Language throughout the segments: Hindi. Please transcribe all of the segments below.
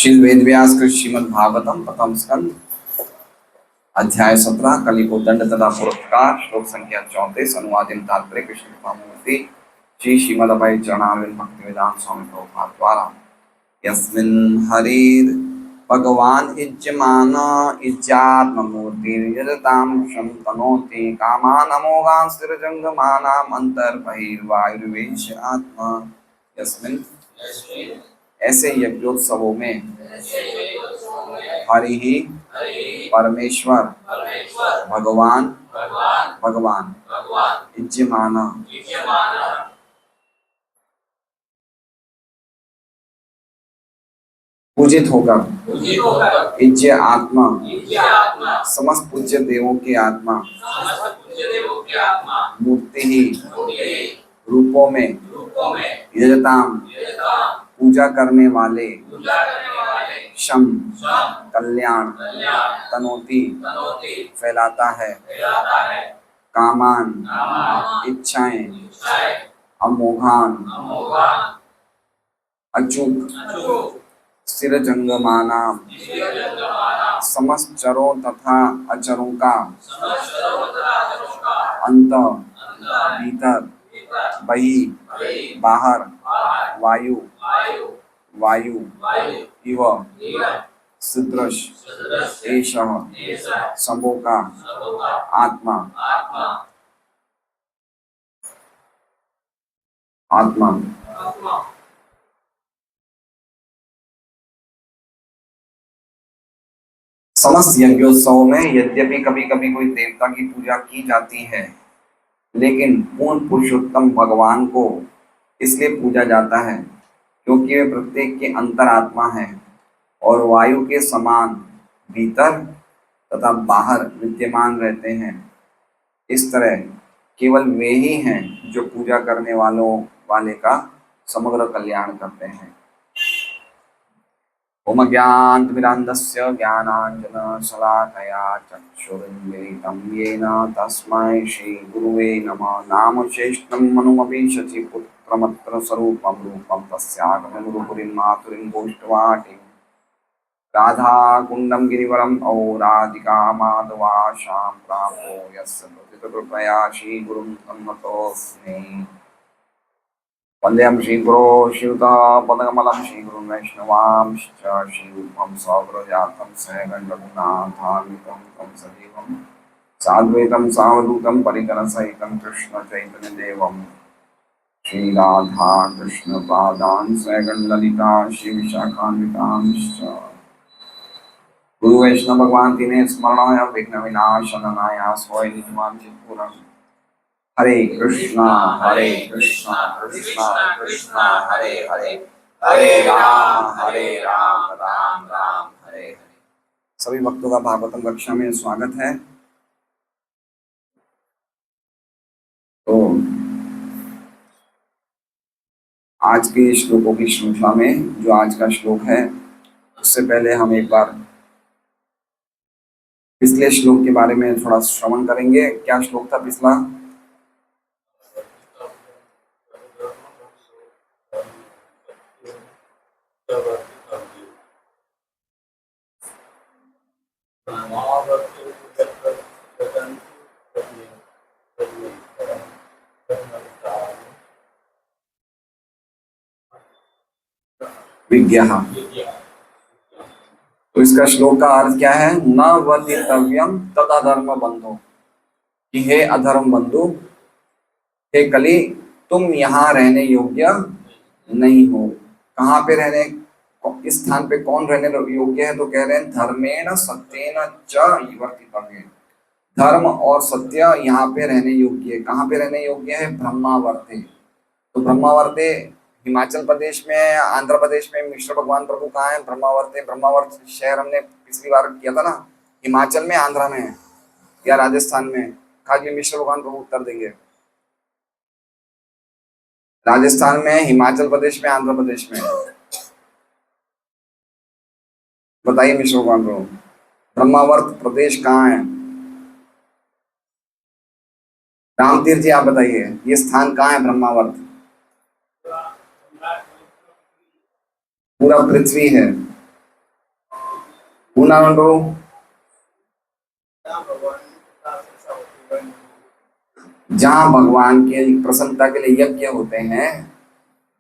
श्री वेदव्यास कृत श्रीमद् भागवतम प्रथम स्कंद अध्याय 17 कलिको दंड तथा पुरस्कार श्लोक संख्या 34 अनुवादित तात्पर्य कृष्ण कृपामूर्ति श्री श्रीमद् अभय चरणारविंद भक्तिवेदांत स्वामी प्रभुपाद द्वारा यस्मिन् हरिर् भगवान् इज्यमान इज्यात्ममूर्तिर्यजतां शं तनोति कामानमोगान् स्थिरजङ्गमानाम् अन्तर्बहिर्वायुर्वेश आत्मा यस्मिन् ऐसे यज्ञोत्सवों में हरि ही परमेश्वर भगवान इज्यमान पूजित होकर इज्य आत्मा समस्त पूज्य देवों की आत्मा मूर्ति ही रूपों में यजताम पूजा करने वाले शम कल्याण तनोति फैलाता है कामान इच्छाएं अमोघान अचूक स्थिर जंगमाना समस्त चरों तथा अचरों का अंत भीतर बही बाहर वायु इव सदृश एषः सबों का आत्मा समस्त यज्ञोत्सव में यद्यपि कभी कभी कोई देवता की पूजा की जाती है, लेकिन पूर्ण पुरुषोत्तम भगवान को इसलिए पूजा जाता है क्योंकि वे प्रत्येक के अंतरात्मा हैं और वायु के समान भीतर तथा बाहर विद्यमान रहते हैं। इस तरह केवल वे ही हैं जो पूजा करने वाले का समग्र कल्याण करते हैं। ओम ज्ञानतिमिरान्धस्य ज्ञानाञ्जनशलाकया चक्षुरुन्मीलितं येन तस्मै श्रीगुरुवे नमः। नाम चेष्टं मनुमपि शचीपुत्रमत्र स्वरूपं रूपं तस्यागमं गुरुपुरीं मातुरीं गोष्ठवाटीं राधाकुण्डं गिरिवरम् औराधिका माधवाशां प्रापो यस्य प्रथितकृपया श्रीगुरुं तं नतोऽस्मि। वंदेहं श्रीगुरो श्रीयुतपदकमलं श्रीगुरुं वैष्णवांश्च श्रीरूपं सौग्रजातं सहगणरघुनाथान्वितं तं सजीवं साद्वैतं सावधूतं परिकरसहितं कृष्णचैतन्यदेवं श्रीराधा कृष्णपादान् सहगणललिता श्रीविशाखान्वितांश्च। गुरु वैष्णव भगवान तिन्हें स्मरणाय विघ्नविनाशनाय स्वयं निजमान चित्पूर्ण। हरे कृष्णा कृष्णा कृष्णा हरे हरे, हरे राम राम राम हरे हरे। सभी भक्तों का भागवतम कक्षा में स्वागत है। तो आज के श्लोकों की श्रृंखला में जो आज का श्लोक है, उससे पहले हम एक बार पिछले श्लोक के बारे में थोड़ा श्रवण करेंगे। क्या श्लोक था पिछला? विज्ञा। तो इसका श्लोक का अर्थ क्या है? न वर्तितव्यम तद अधर्म बंधु, कि हे अधर्म बंधु, हे कली, तुम यहाँ रहने योग्य नहीं हो। कहाँ पे रहने, इस स्थान पे कौन रहने योग्य है? तो कह रहे हैं धर्मेण सत्येन च वर्तितव्य, धर्म और सत्य यहाँ पे रहने योग्य है। कहाँ पे रहने योग्य है? ब्रह्मावर्ते। तो ब्रह्मावर्ते हिमाचल प्रदेश में, आंध्र प्रदेश में मिश्र भगवान प्रभु कहाँ है? ब्रह्मावर्त है। ब्रह्मावर्त शहर हमने पिछली बार किया था ना, हिमाचल में, आंध्र में या राजस्थान में? खाली मिश्र भगवान प्रभु उत्तर देंगे। राजस्थान में, हिमाचल प्रदेश में, आंध्र प्रदेश में? बताइए मिश्र भगवान प्रभु, ब्रह्मावर्त प्रदेश कहाँ है? रामतीर्थ जी आप बताइए, ये स्थान कहाँ है ब्रह्मावर्त? पूरा पृथ्वी है। पूना मंडो जहाँ भगवान के प्रसन्नता के लिए यज्ञ होते हैं,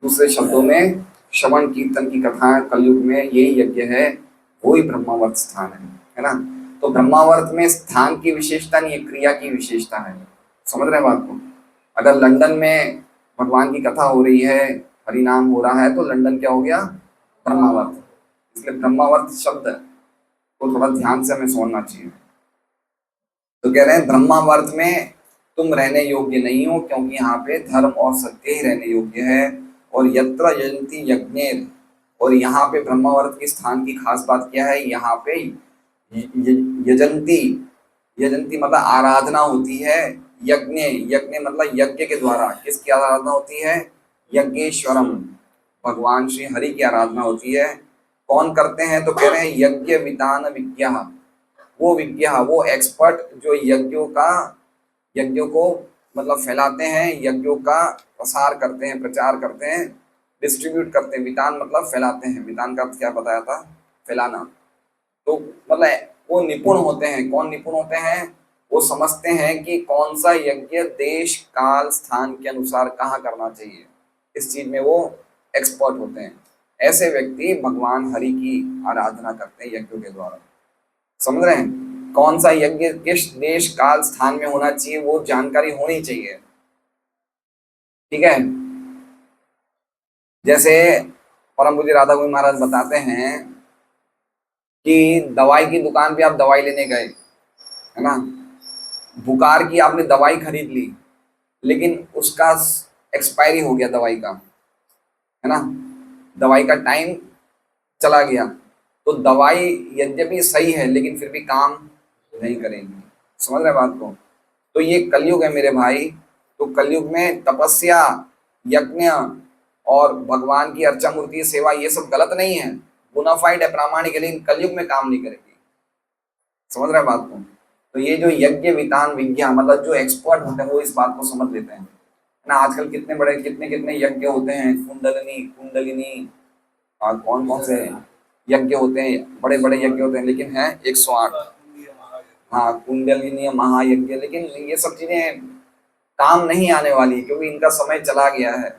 दूसरे शब्दों में श्रवण कीर्तन की कथा कलयुग में यही यज्ञ है, वही ब्रह्मावर्त स्थान है ना। तो ब्रह्मावर्त में स्थान की विशेषता नहीं है, क्रिया की विशेषता है। समझ रहे हैं बात को? अगर लंदन में भगवान की कथा हो रही है, हरिनाम हो रहा है, तो लंदन क्या हो गया? ब्रह्मावर्त। इसलिए ब्रह्मावर्त शब्द को थोड़ा ध्यान से हमें सुनना चाहिए। तो कह रहे हैं ब्रह्मावर्त में तुम रहने योग्य नहीं हो, क्योंकि यहाँ पे धर्म और सत्य ही रहने योग्य है। और यत्र यजन्ति यज्ञेर, और यहाँ पे ब्रह्मावर्त के स्थान की खास बात क्या है? यहाँ पे यजन्ति, यजन्ति मतलब आराधना होती है। यज्ञ, यज्ञ मतलब यज्ञ के द्वारा किसकी आराधना होती है? यज्ञेश्वरम, भगवान श्री हरि की आराधना होती है। कौन करते हैं? तो कह रहे हैं यज्ञ वितान विज्ञा, वो विज्ञा, वो एक्सपर्ट जो यज्ञों को मतलब फैलाते हैं, यज्ञों का प्रसार करते हैं, प्रचार करते हैं, डिस्ट्रीब्यूट करते हैं। वितान मतलब फैलाते हैं, वितान का अर्थ क्या बताया था? फैलाना। तो मतलब वो निपुण होते हैं। कौन निपुण होते हैं? वो समझते हैं कि कौन सा यज्ञ देश काल स्थान के अनुसार कहाँ करना चाहिए, इस चीज में वो एक्सपर्ट होते हैं। ऐसे व्यक्ति भगवान हरि की आराधना करते हैं यज्ञों के द्वारा। समझ रहे हैं? कौन सा यज्ञ किस देश काल स्थान में होना चाहिए, वो जानकारी होनी चाहिए। ठीक है? जैसे परम पूज्य राधा गोविंद महाराज बताते हैं कि दवाई की दुकान पे आप दवाई लेने गए, है ना, बुखार की आपने दवाई खरीद ली, लेकिन उसका एक्सपायरी हो गया दवाई का, है ना, दवाई का टाइम चला गया, तो दवाई यद्यपि सही है लेकिन फिर भी काम नहीं करेगी। समझ रहे बात को? तो ये कलयुग है मेरे भाई। तो कलयुग में तपस्या, यज्ञ और भगवान की अर्चा मूर्ति सेवा ये सब गलत नहीं है, बोनाफाइड है, प्रामाणिक है, लेकिन कलयुग में काम नहीं करेगी। समझ रहे बात को? तो ये जो यज्ञ वितान विज्ञा मतलब जो एक्सपर्ट होते हैं वो इस बात को समझ लेते हैं ना। आजकल कितने बड़े कितने यज्ञ होते हैं, कुंडलिनी कुंडलिनी और कौन कौन से यज्ञ होते हैं, बड़े बड़े यज्ञ होते हैं, लेकिन है 108। हाँ, कुंडलिनी महायज्ञ, लेकिन ये सब चीजें काम नहीं आने वाली क्योंकि इनका समय चला गया है।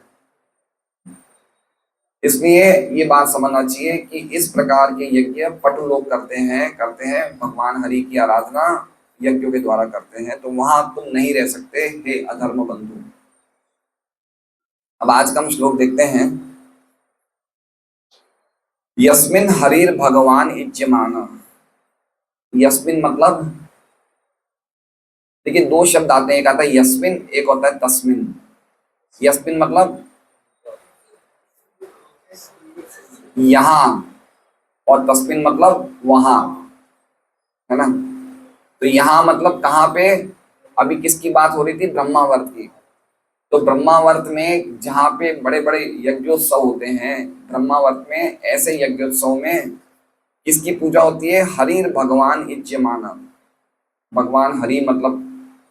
इसलिए ये बात समझना चाहिए कि इस प्रकार के यज्ञ पटु लोग करते हैं भगवान हरि की आराधना यज्ञों के द्वारा करते हैं, तो वहां तुम नहीं रह सकते हे अधर्म बंधु। अब आज का हम श्लोक देखते हैं। यस्मिन हरिर भगवान इज्यमान, यस्मिन मतलब देखिए दो शब्द आते हैं, एक आता है यस्मिन, एक होता है तस्मिन। यस्मिन मतलब यहाँ, और तस्मिन मतलब वहां, है ना। तो यहाँ मतलब कहाँ पे? अभी किसकी बात हो रही थी? ब्रह्मावर्त की। तो ब्रह्मावर्त में जहाँ पे बड़े बड़े यज्ञोत्सव होते हैं, ब्रह्मावर्त में ऐसे यज्ञोत्सव में किसकी पूजा होती है? हरिर भगवान इज्यमाना, भगवान हरि मतलब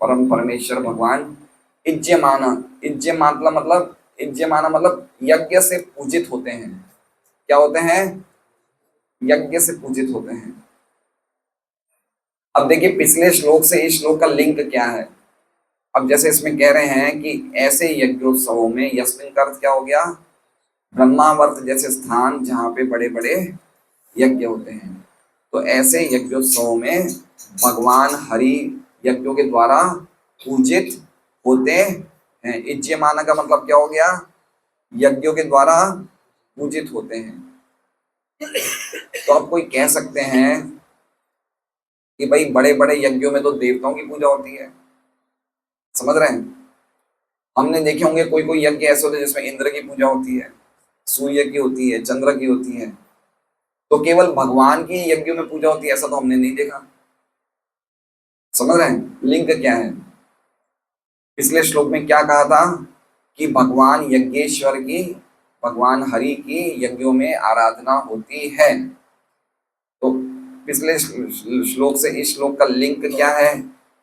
परम परमेश्वर भगवान, इज्यमाना, इज्यमाना मतलब यज्ञ से पूजित होते हैं। क्या होते हैं? यज्ञ से पूजित होते हैं। अब देखिए पिछले श्लोक से इस श्लोक का लिंक क्या है। अब जैसे इसमें कह रहे हैं कि ऐसे यज्ञोत्सवों में, यस्मिन का अर्थ क्या हो गया? ब्रह्मावर्त जैसे स्थान जहाँ पे बड़े बड़े यज्ञ होते हैं, तो ऐसे यज्ञोत्सवों में भगवान हरि यज्ञों के द्वारा पूजित होते हैं। इज्यमाना का मतलब क्या हो गया? यज्ञों के द्वारा पूजित होते हैं। तो अब कोई कह सकते हैं कि भाई बड़े बड़े यज्ञों में तो देवताओं की पूजा होती है। समझ रहे हैं? हमने देखे होंगे कोई कोई यज्ञ ऐसे होते हैं जिसमें इंद्र की पूजा होती है, सूर्य की होती है, चंद्र की होती है। तो केवल भगवान की यज्ञों में पूजा होती है ऐसा तो हमने नहीं देखा। समझ रहे हैं लिंक क्या है? पिछले श्लोक में क्या कहा था कि भगवान यज्ञेश्वर की, भगवान हरि की यज्ञों में आराधना होती है। तो पिछले श्लोक से इस श्लोक का लिंक क्या है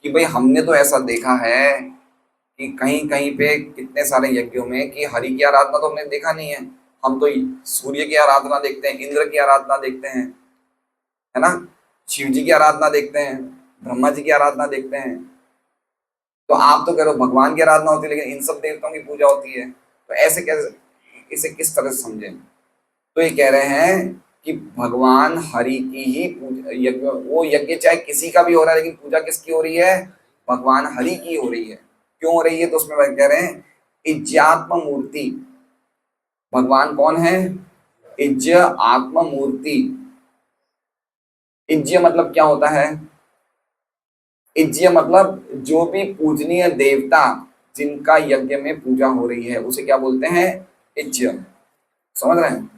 कि भाई हमने तो ऐसा देखा है कि कहीं कहीं पे कितने सारे यज्ञों में कि हरि की आराधना तो हमने देखा नहीं है। हम तो सूर्य की आराधना देखते हैं, इंद्र की आराधना देखते हैं, है ना। शिव जी की आराधना देखते हैं, ब्रह्मा जी की आराधना देखते हैं। तो आप तो कह रहे हो भगवान की आराधना होती है, लेकिन इन सब देवताओं की पूजा होती है, तो ऐसे कैसे, इसे किस तरह से समझें? तो ये कह रहे हैं कि भगवान हरि की ही पूजा, यज्ञ, वो यज्ञ चाहे किसी का भी हो रहा है, लेकिन पूजा किसकी हो रही है? भगवान हरि की हो रही है। क्यों हो रही है? तो उसमें वह कह रहे हैं इज्जात्म मूर्ति। भगवान कौन है? इज्ज आत्म मूर्ति। इज्ज मतलब क्या होता है? इज्ज मतलब जो भी पूजनीय देवता जिनका यज्ञ में पूजा हो रही है उसे क्या बोलते हैं? इज्ज। समझ रहे हैं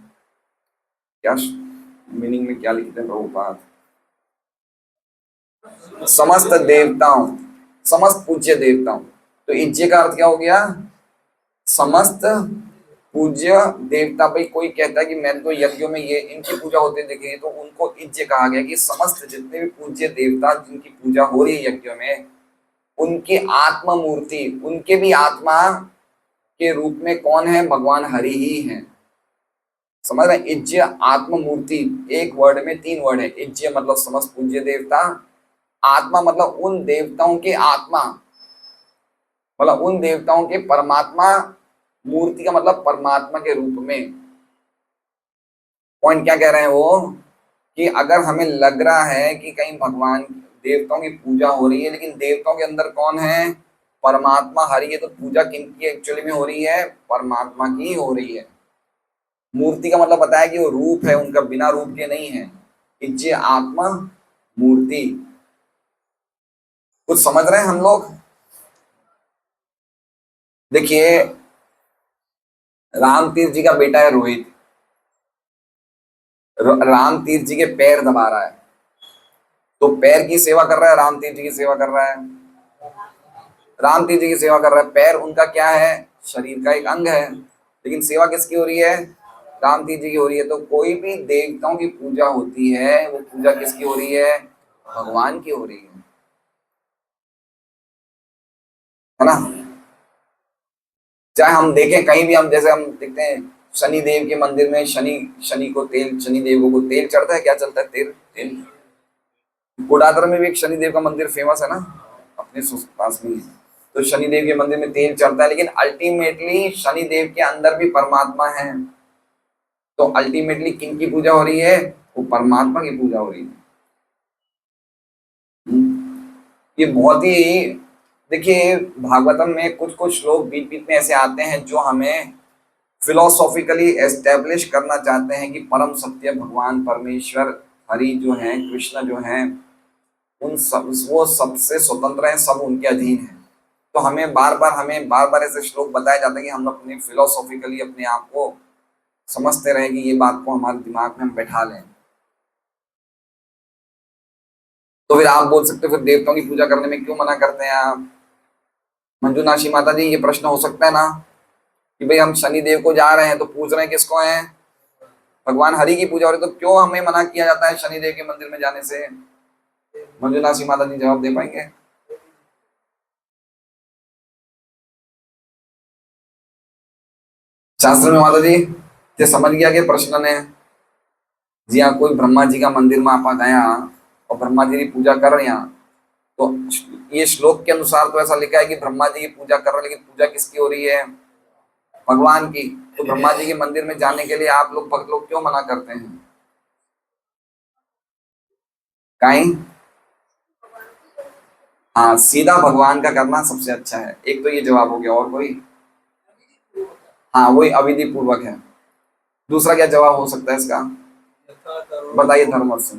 क्या मीनिंग में क्या लिखते हैं प्रभुपाद? समस्त देवताओं, समस्त पूज्य देवताओं। तो इज्ज का अर्थ क्या हो गया? समस्त पूज्य देवता। भाई कोई कहता है कि मैंने तो यज्ञों में ये इनकी पूजा होते देखी है, तो उनको इज्ज कहा गया कि समस्त जितने भी पूज्य देवता जिनकी पूजा हो रही है यज्ञों में, उनकी आत्मा मूर्ति, उनके भी आत्मा के रूप में कौन है? भगवान हरि ही है। समझ रहे? इज्ज आत्म मूर्ति, एक वर्ड में 3 वर्ड है। इज्ज मतलब समस्त पूज्य देवता, आत्मा मतलब उन देवताओं के आत्मा, मतलब उन देवताओं के परमात्मा, मूर्ति का मतलब परमात्मा के रूप में। पॉइंट क्या कह रहे हैं वो? कि अगर हमें लग रहा है कि कहीं भगवान देवताओं की पूजा हो रही है, लेकिन देवताओं के अंदर कौन है? परमात्मा हरि है, तो पूजा किनकी एक्चुअली में हो रही है? परमात्मा की हो रही है। मूर्ति का मतलब बताया कि वो रूप है उनका, बिना रूप के नहीं है। इज्जे आत्मा मूर्ति। कुछ समझ रहे हैं हम लोग? देखिए, राम तीर्थ जी का बेटा है रोहित, राम तीर्थ जी के पैर दबा रहा है, तो पैर की सेवा कर रहा है, राम तीर्थ जी की सेवा कर रहा है। राम तीर्थ जी की सेवा कर रहा है, पैर उनका क्या है? शरीर का एक अंग है, लेकिन सेवा किसकी हो रही है? राम तीर्थ जी की हो रही है। तो कोई भी देवताओं की पूजा होती है, वो पूजा किसकी हो रही है? भगवान की हो रही है ना। चाहे हम देखें कहीं भी, हम जैसे हम देखते हैं शनि देव के मंदिर में, शनि शनि को तेल, शनि देव को तेल चढ़ता है। क्या चलता है? तेल। तेल। कोडागर में भी एक शनि देव का मंदिर फेमस है ना, अपने पास में ही। तो शनि देव के मंदिर में तेल चढ़ता है, लेकिन अल्टीमेटली शनि देव के अंदर भी परमात्मा है। तो अल्टीमेटली किन की पूजा हो रही है? वो परमात्मा की पूजा हो रही है। ये बहुत ही, देखिए भागवतम में कुछ कुछ श्लोक बीच बीच में ऐसे आते हैं जो हमें फिलोसॉफिकली एस्टेब्लिश करना चाहते हैं कि परम सत्य भगवान परमेश्वर हरि जो हैं, कृष्ण जो हैं, उन सब, वो सबसे स्वतंत्र हैं, सब उनके अधीन हैं। तो हमें बार बार ऐसे श्लोक बताया जाता है कि हम अपने फिलोसॉफिकली अपने आप को समझते रहे, कि ये बात को हमारे दिमाग में हम बैठा लें। तो फिर आप बोल सकते हो फिर देवताओं की पूजा करने में क्यों मना करते हैं आप? मंजूनाशी माता जी, ये प्रश्न हो सकता है ना कि भाई हम शनि देव को जा रहे हैं तो पूछ रहे हैं किसको हैं? भगवान हरि की पूजा हो रही, तो क्यों हमें मना किया जाता है शनि देव के मंदिर में जाने से? मंजूनाशी माता जी जवाब दे पाएंगे? शास्त्र में माता जी ये समझ गया कि प्रश्न ने, जी हाँ, कोई ब्रह्मा जी का मंदिर में आप गया और ब्रह्मा जी की पूजा कर रहे हैं, तो ये श्लोक के अनुसार तो ऐसा लिखा है कि ब्रह्मा जी की पूजा कर रहे हैं, लेकिन पूजा किसकी हो रही है? भगवान की। तो ब्रह्मा जी के मंदिर में जाने के लिए आप लोग भक्त लोग क्यों मना करते हैं? काई? हाँ, सीधा भगवान का करना सबसे अच्छा है। एक तो ये जवाब हो गया, और कोई? हाँ, वही अविधि पूर्वक है। दूसरा क्या जवाब हो सकता है इसका? बताइए। धर्म से,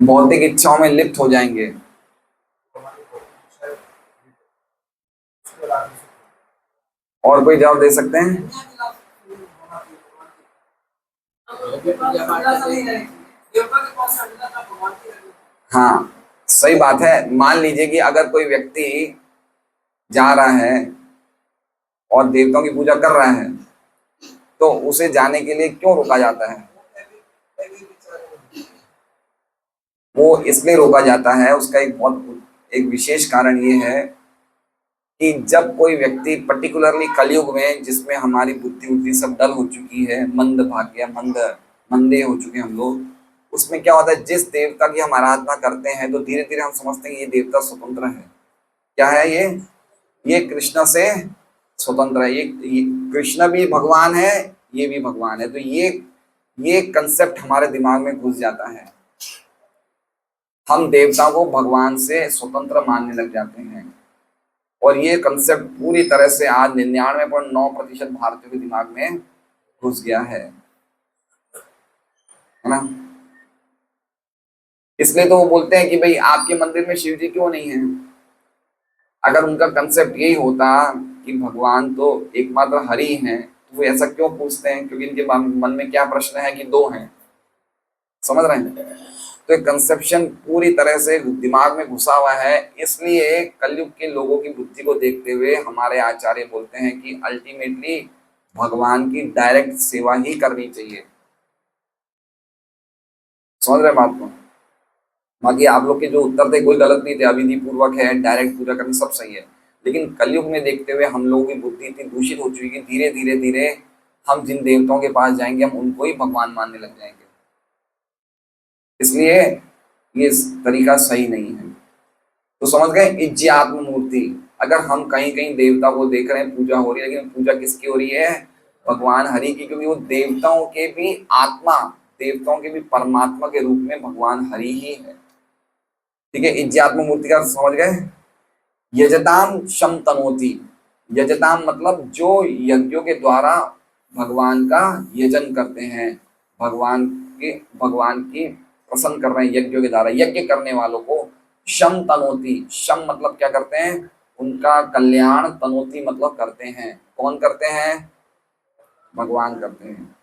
भौतिक इच्छाओं में लिप्त हो जाएंगे। और कोई जवाब दे सकते हैं? हाँ, सही बात है। मान लीजिए कि अगर कोई व्यक्ति जा रहा है और देवताओं की पूजा कर रहा है, तो उसे जाने के लिए क्यों रोका जाता है? वो इसलिए रोका जाता है, उसका एक बहुत एक विशेष कारण ये है कि जब कोई व्यक्ति पर्टिकुलरली कलयुग में, जिसमें हमारी बुद्धि सब डल हो चुकी है, मंद भाग्य मंदे हो चुके हैं हम लोग, उसमें क्या होता है, जिस देवता की हम आराधना करते हैं तो धीरे धीरे हम समझते हैं ये देवता स्वतंत्र है। क्या है ये कृष्ण से स्वतंत्र है, ये कृष्ण भी भगवान है, ये भी भगवान है। तो ये कंसेप्ट हमारे दिमाग में घुस जाता है, हम देवताओं को भगवान से स्वतंत्र मानने लग जाते हैं। और ये कंसेप्ट पूरी तरह से आज 99.9% भारतीयों के दिमाग में घुस गया है ना। इसलिए तो वो बोलते हैं कि भाई आपके मंदिर में शिव जी क्यों नहीं है। अगर उनका कंसेप्ट यही होता कि भगवान तो एकमात्र हरि हैं, तो वो ऐसा क्यों पूछते हैं, क्योंकि इनके मन में क्या प्रश्न है कि दो हैं। समझ रहे हैं। तो एक कंसेप्शन पूरी तरह से दिमाग में घुसा हुआ है। इसलिए कलयुग के लोगों की बुद्धि को देखते हुए हमारे आचार्य बोलते हैं कि अल्टीमेटली भगवान की डायरेक्ट सेवा ही करनी चाहिए। समझ रहे बात को। बाकी आप लोग के जो उत्तर थे कोई गलत नहीं थे, अविधि पूर्वक है, डायरेक्ट पूजा करनी सब सही है। लेकिन कलयुग में देखते हुए हम लोगों की बुद्धि इतनी दूषित हो चुकी है, धीरे धीरे धीरे हम जिन देवताओं के पास जाएंगे हम उनको ही भगवान मानने लग जाएंगे। इसलिए ये तरीका सही नहीं है। तो समझ गए, इज्जात्म मूर्ति। अगर हम कहीं कहीं देवता को देख रहे हैं, पूजा हो रही है, लेकिन पूजा किसकी हो रही है, भगवान हरि की, क्योंकि वो देवताओं के भी आत्मा, देवताओं के भी परमात्मा के रूप में भगवान हरि ही है। ठीक है, इज्जात्म मूर्ति का समझ गए। यजताम शम तनोति, यजताम मतलब जो यज्ञों के द्वारा भगवान का यजन करते हैं, भगवान की प्रसन्न कर रहे हैं यज्ञों के द्वारा, यज्ञ करने वालों को शम तनोति। शम मतलब क्या करते हैं, उनका कल्याण, तनोति मतलब करते हैं। कौन करते हैं, भगवान करते हैं।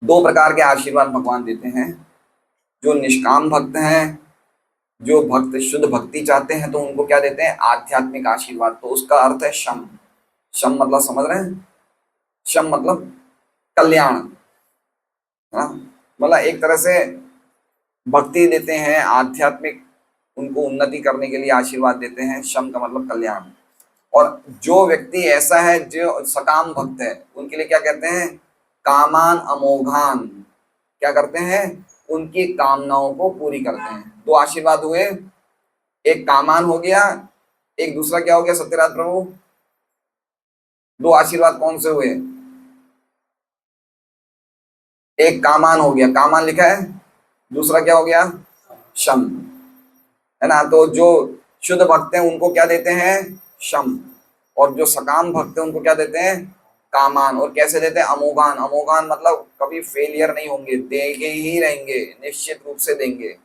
दो प्रकार के आशीर्वाद भगवान देते हैं। जो निष्काम भक्त हैं, जो भक्त शुद्ध भक्ति चाहते हैं, तो उनको क्या देते हैं, आध्यात्मिक आशीर्वाद। तो उसका अर्थ है शम। शम मतलब समझ रहे हैं, शम मतलब कल्याण, मतलब एक तरह से भक्ति देते हैं, आध्यात्मिक उनको उन्नति करने के लिए आशीर्वाद देते हैं। शम का मतलब कल्याण। और जो व्यक्ति ऐसा है जो सकाम भक्त है, उनके लिए क्या कहते हैं, कामान अमोघान। क्या करते हैं, उनकी कामनाओं को पूरी करते हैं। दो आशीर्वाद हुए, एक कामान हो गया, एक दूसरा क्या हो गया सत्यराज प्रभु, दो आशीर्वाद कौन से हुए, एक कामान हो गया, कामान लिखा है, दूसरा क्या हो गया, शम, है ना। तो जो शुद्ध भक्त हैं उनको क्या देते हैं, शम। और जो सकाम भक्त हैं उनको क्या देते हैं, कामान। और कैसे देते हैं, अमोघान। अमोघान मतलब कभी फेलियर नहीं होंगे, देंगे ही रहेंगे, निश्चित रूप से देंगे।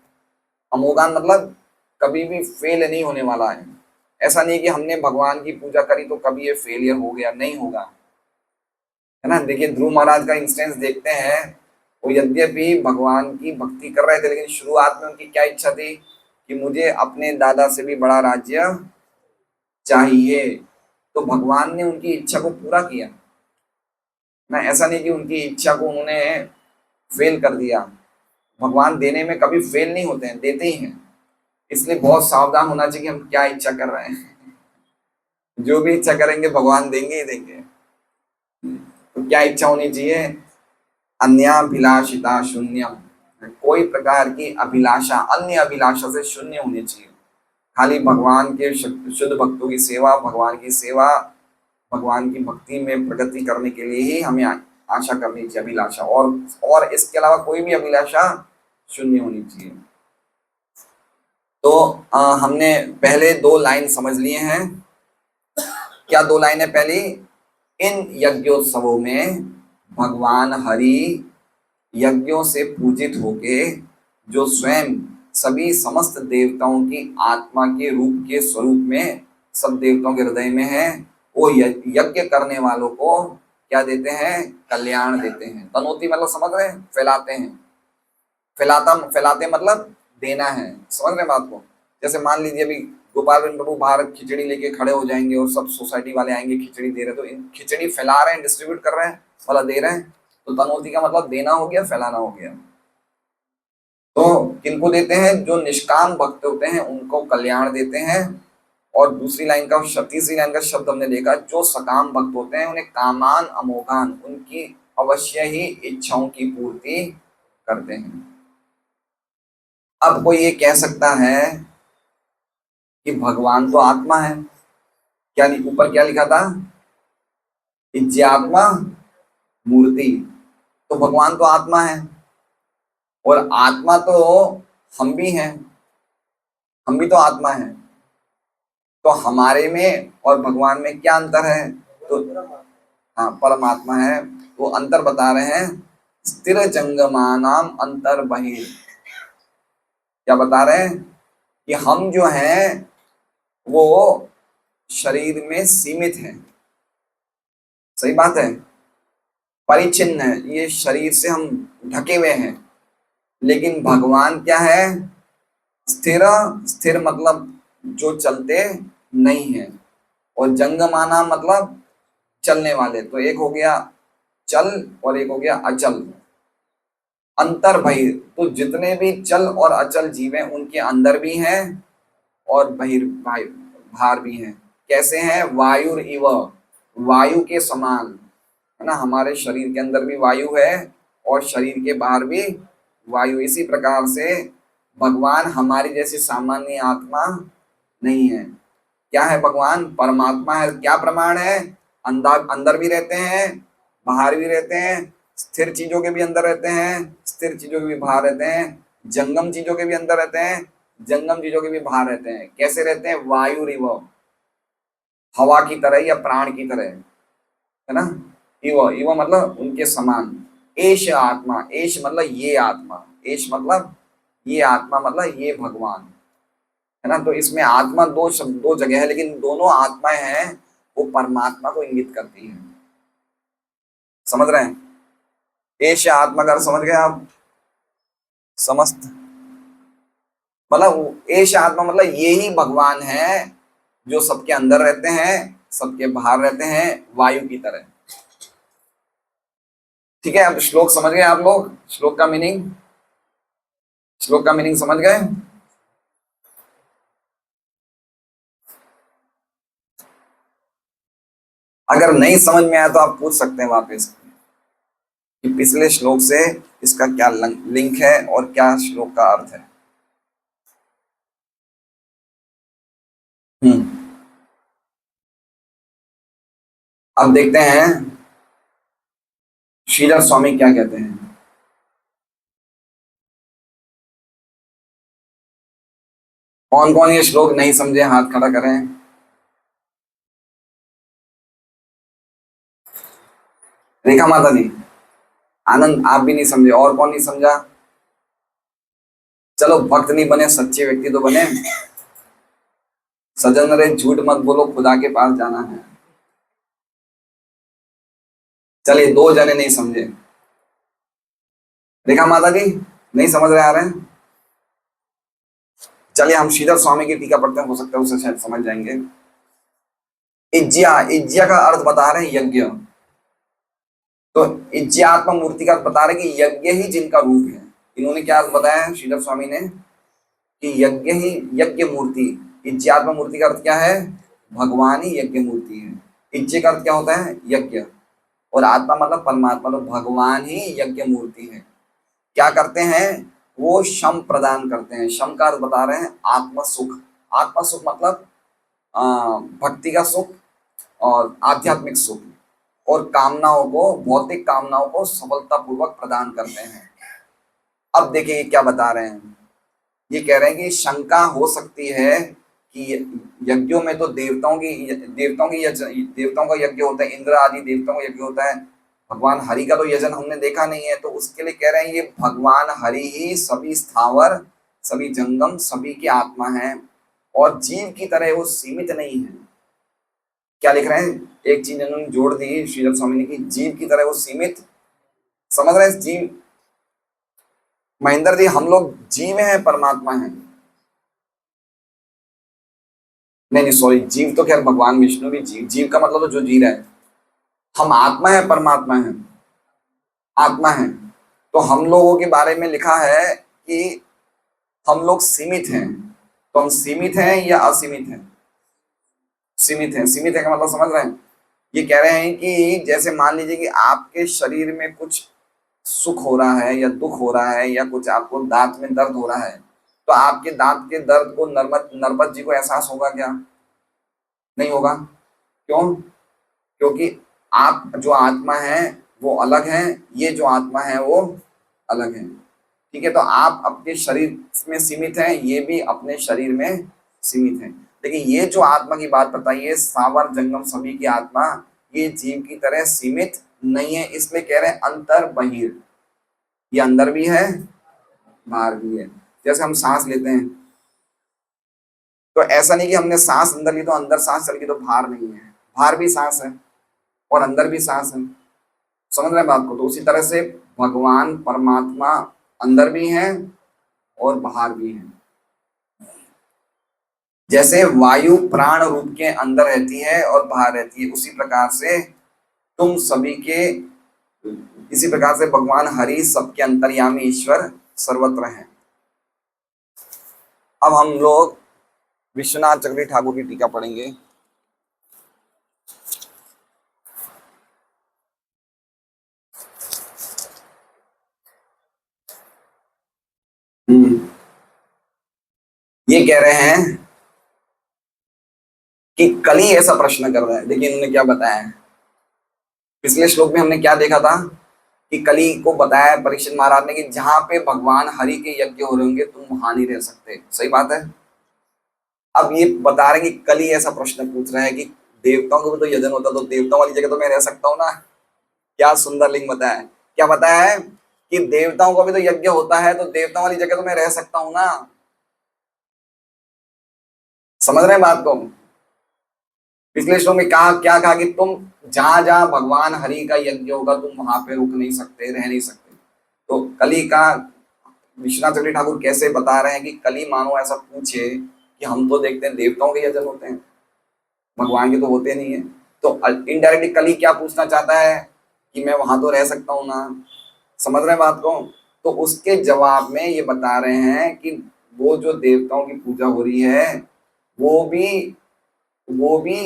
अमोघान मतलब कभी भी फेल नहीं होने वाला है। ऐसा नहीं कि हमने भगवान की पूजा करी तो कभी ये फेलियर हो गया, नहीं होगा, है ना। देखिए ध्रुव महाराज का इंस्टेंस देखते हैं, वो यद्यपि भगवान की भक्ति कर रहे थे, लेकिन शुरुआत में उनकी क्या इच्छा थी कि मुझे अपने दादा से भी बड़ा राज्य चाहिए। तो भगवान ने उनकी इच्छा को पूरा किया ना। ऐसा नहीं कि उनकी इच्छा को उन्होंने फेल कर दिया। भगवान देने में कभी फेल नहीं होते हैं, देते ही हैं। इसलिए बहुत सावधान होना चाहिए कि हम क्या इच्छा कर रहे हैं। जो भी इच्छा करेंगे भगवान देंगे ही देंगे। तो क्या इच्छा होनी चाहिए, अन्याभिलाषिता शून्यम। कोई प्रकार की अभिलाषा अन्य अभिलाषा से शून्य होनी चाहिए। खाली भगवान के शुद्ध भक्तों की सेवा, भगवान की सेवा, भगवान की भक्ति में प्रगति करने के लिए ही हमें आशा करनी चाहिए, अभिलाषा। और इसके अलावा कोई भी अभिलाषा शून्य होनी चाहिए। तो हमने पहले दो लाइन समझ लिए हैं। क्या दो लाइनें, पहली, इन यज्ञोत्सवों में भगवान हरि यज्ञों से पूजित होके जो स्वयं सभी समस्त देवताओं की आत्मा के रूप के स्वरूप में सब देवताओं के हृदय में है, वो यज्ञ करने वालों को क्या देते हैं, कल्याण देते हैं। तनोति मतलब समझ रहे हैं, फैलाते हैं। फैलाते मतलब देना है। समझ रहे बात को। जैसे मान लीजिए अभी गोपाल बिन प्रभु बाहर खिचड़ी लेके खड़े हो जाएंगे और सब सोसाइटी वाले आएंगे, खिचड़ी दे रहे, तो इन खिचड़ी फैला रहे हैं, डिस्ट्रीब्यूट कर रहे हैं, वाला दे रहे हैं। तो तनोति का मतलब देना हो गया, फैलाना हो गया। तो किनको देते हैं, जो निष्काम भक्त होते हैं उनको कल्याण देते हैं। और दूसरी लाइन का तीसरी लाइन का शब्द हमने देखा, जो सकाम भक्त होते हैं उन्हें कामान अमोघान, उनकी अवश्य ही इच्छाओं की पूर्ति करते हैं। अब कोई ये कह सकता है कि भगवान तो आत्मा है, क्या ऊपर क्या लिखा था, इज्जात्मा मूर्ति, तो भगवान तो आत्मा है और आत्मा तो हम भी हैं, हम भी तो आत्मा है, तो हमारे में और भगवान में क्या अंतर है, तो हाँ परमात्मा है, वो अंतर बता रहे हैं, स्थिर जंगमानाम अंतर बहिर, क्या बता रहे हैं कि हम जो हैं वो शरीर में सीमित हैं, सही बात है, परिचिन्न है, ये शरीर से हम ढके हुए हैं, लेकिन भगवान क्या है, स्थिर, स्थिर मतलब जो चलते नहीं है, और जंगमाना मतलब चलने वाले, तो एक हो गया चल और एक हो गया अचल, अंतर भई, तो जितने भी चल और अचल जीव हैं उनके अंदर भी हैं और बाहर भी हैं, कैसे हैं, वायु इव, वायु के समान, है ना, हमारे शरीर के अंदर भी वायु है और शरीर के बाहर भी वायु, इसी प्रकार से भगवान हमारी जैसी सामान्य आत्मा नहीं है, क्या है, भगवान परमात्मा है, क्या प्रमाण है, अंदर अंदर भी रहते हैं बाहर भी रहते हैं, स्थिर चीजों के भी अंदर रहते हैं, स्थिर चीजों के भी बाहर रहते हैं, जंगम चीजों के भी अंदर रहते हैं, जंगम चीजों के भी बाहर रहते हैं, कैसे रहते हैं, वायु रिव, हवा की तरह या प्राण की तरह, है ना, इव, इव मतलब उनके समान, एश आत्मा, एश मतलब ये आत्मा, एश मतलब ये आत्मा मतलब ये भगवान, है ना, तो इसमें आत्मा दो शब्द दो जगह है, लेकिन दोनों आत्माएं हैं वो परमात्मा को इंगित करती हैं, समझ रहे हैं, एश आत्मा का अर्थ समझ गए आप, समस्त मतलब एश आत्मा मतलब ये ही भगवान है जो सबके अंदर रहते हैं सबके बाहर रहते हैं, वायु की तरह, ठीक है, अब श्लोक समझ गए आप लोग, श्लोक का मीनिंग, श्लोक का मीनिंग समझ गए, अगर नहीं समझ में आया तो आप पूछ सकते हैं वापस कि पिछले श्लोक से इसका क्या लिंक है और क्या श्लोक का अर्थ है। अब देखते हैं श्रीधर स्वामी क्या कहते हैं, कौन कौन ये श्लोक नहीं समझे हाथ खड़ा करें, रेखा माता जी, आनंद आप भी नहीं समझे, और कौन नहीं समझा, चलो भक्त नहीं बने सच्चे व्यक्ति तो बने, सजन रे झूठ मत बोलो खुदा के पास जाना है, चलिए दो जने नहीं समझे, रेखा माता जी नहीं समझ रहे आ रहे हैं, चलिए हम श्रीधर स्वामी की टीका पढ़ते हैं, हो सकता है उसे शायद समझ जाएंगे। इज्जिया, इज्जिया का अर्थ बता रहे हैं यज्ञ, तो इज्जियात्मा मूर्ति का अर्थ बता रहे हैं कि यज्ञ ही जिनका रूप है, इन्होंने क्या अर्थ बताया है श्रीधर स्वामी ने कि यज्ञ ही यज्ञ मूर्ति, इज्जियात्मा मूर्ति का अर्थ क्या है, भगवान ही यज्ञ मूर्ति है, इज्जे का अर्थ क्या होता है, यज्ञ, और आत्मा मतलब परमात्मा, तो भगवान ही यज्ञ मूर्ति है, क्या करते हैं, वो शम प्रदान करते हैं, शम का अर्थ बता रहे हैं आत्म सुख, आत्म सुख मतलब भक्ति का सुख और आध्यात्मिक सुख, और कामनाओं को, भौतिक कामनाओं को सफलतापूर्वक प्रदान करते हैं। अब देखिए क्या बता रहे हैं, ये कह रहे हैं कि शंका हो सकती है कि यज्ञों में तो देवताओं का यज्ञ होता है, इंद्र आदि देवताओं का यज्ञ होता है, भगवान हरि का तो यजन हमने देखा नहीं है, तो उसके लिए कह रहे हैं ये भगवान हरि ही सभी स्थावर सभी जंगम सभी की आत्मा है और जीव की तरह वो सीमित नहीं है, क्या लिख रहे हैं, एक चीज इन्होंने जोड़ दी श्रीधर स्वामी ने कि जीव की तरह वो सीमित, समझ रहे हैं, जीव, महेंद्र जी हम लोग जीव हैं परमात्मा हैं, नहीं नहीं सॉरी, जीव तो खैर भगवान विष्णु भी जीव, जीव का मतलब तो जो जी रहा है, हम आत्मा है परमात्मा है, आत्मा है, तो हम लोगों के बारे में लिखा है कि हम लोग सीमित हैं, तो हम सीमित हैं या असीमित हैं, सीमित है। सीमित है का मतलब समझ रहे हैं? ये कह रहे हैं कि जैसे मान लीजिए कि आपके शरीर में कुछ सुख हो रहा है या दुख हो रहा है या कुछ आपको दांत में दर्द हो रहा है, तो आपके दांत के दर्द को नरपत जी को एहसास होगा क्या? नहीं होगा। क्यों? क्योंकि आप जो आत्मा है वो अलग है, ये जो आत्मा है वो अलग है। ठीक है, तो आप अपने शरीर में सीमित हैं, ये भी अपने शरीर में सीमित है। लेकिन ये जो आत्मा की बात बताइए, सावर जंगम सभी की आत्मा, ये जीव की तरह सीमित नहीं है। इसलिए कह रहे हैं अंतर बहिर, ये अंदर भी है बाहर भी है। जैसे हम सांस लेते हैं, तो ऐसा नहीं कि हमने सांस अंदर ली तो अंदर सांस चल गई तो बाहर नहीं है, बाहर भी सांस है और अंदर भी सांस है। समझ रहे हैं बात को? तो उसी तरह से भगवान परमात्मा अंदर भी हैं और बाहर भी हैं। जैसे वायु प्राण रूप के अंदर रहती है और बाहर रहती है, उसी प्रकार से तुम सभी के, इसी प्रकार से भगवान हरि सबके अंतर्यामी ईश्वर सर्वत्र हैं। अब हम लोग विश्वनाथ चक्रवर्ती ठाकुर की टीका पढ़ेंगे। ये कह रहे हैं कि कली ऐसा प्रश्न कर रहा है। देखिए इन्होंने क्या बताया है। पिछले श्लोक में हमने क्या देखा था कि कली को बताया परीक्षित महाराज ने कि जहां पे भगवान हरि के यज्ञ हो रहे होंगे तुम वहां नहीं रह सकते। सही बात है। अब ये बता रहे हैं कि कली ऐसा प्रश्न पूछ रहा है कि देवताओं को भी तो यजन होता, तो देवताओं वाली जगह तो मैं रह सकता हूँ ना। क्या सुंदर लिंग बताया है। क्या बताया है कि देवताओं को भी तो यज्ञ होता है, तो देवताओं वाली जगह तो मैं रह सकता हूँ ना। समझ रहे हैं बात को? पिछले श्लोक में कहा, क्या कहा कि तुम जहां जहां भगवान हरि का यज्ञ होगा तुम वहां पे रुक नहीं सकते, रह नहीं सकते। तो कली का विश्वनाथ चक्रवर्ती ठाकुर कैसे बता रहे हैं कि कली मानो ऐसा पूछे कि हम तो देखते हैं देवताओं के यजन होते हैं, भगवान के तो होते नहीं है। तो इनडायरेक्टली कली क्या पूछना चाहता है कि मैं वहां तो रह सकता हूँ ना। समझ रहे हैं बात को? तो उसके जवाब में ये बता रहे हैं कि वो जो देवताओं की पूजा हो रही है वो भी वो भी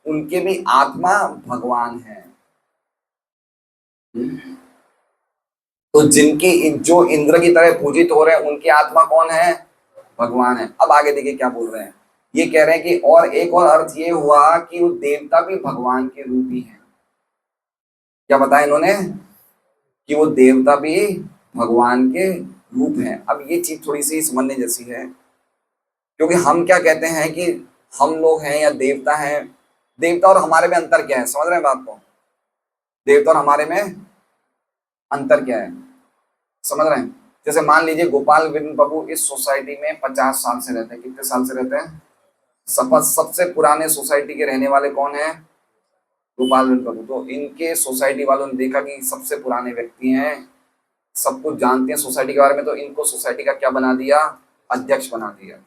उनके भी आत्मा भगवान है। तो जिनकी जो इंद्र की तरह पूजित हो रहे हैं उनकी आत्मा कौन है? भगवान है। अब आगे देखिए क्या बोल रहे हैं। ये कह रहे हैं कि और एक और अर्थ ये हुआ कि वो देवता भी भगवान के रूप ही है। क्या बताया इन्होंने? कि वो देवता भी भगवान के रूप है। अब ये चीज थोड़ी सी समझने जैसी है, क्योंकि हम क्या कहते हैं कि हम लोग हैं या देवता हैं। देवता और हमारे में अंतर क्या है? समझ रहे हैं बात को? देवता और हमारे में अंतर क्या है? समझ रहे हैं? जैसे मान लीजिए गोपाल विंद प्रभु इस सोसाइटी में 50 साल से रहते हैं। कितने साल से रहते हैं? सबसे पुराने सोसाइटी के रहने वाले कौन है? गोपाल विंद प्रभु। तो इनके सोसाइटी वालों ने देखा कि सबसे पुराने व्यक्ति हैं, सब कुछ जानते हैं सोसाइटी के बारे में, तो इनको सोसाइटी का क्या बना दिया? अध्यक्ष बना दिया।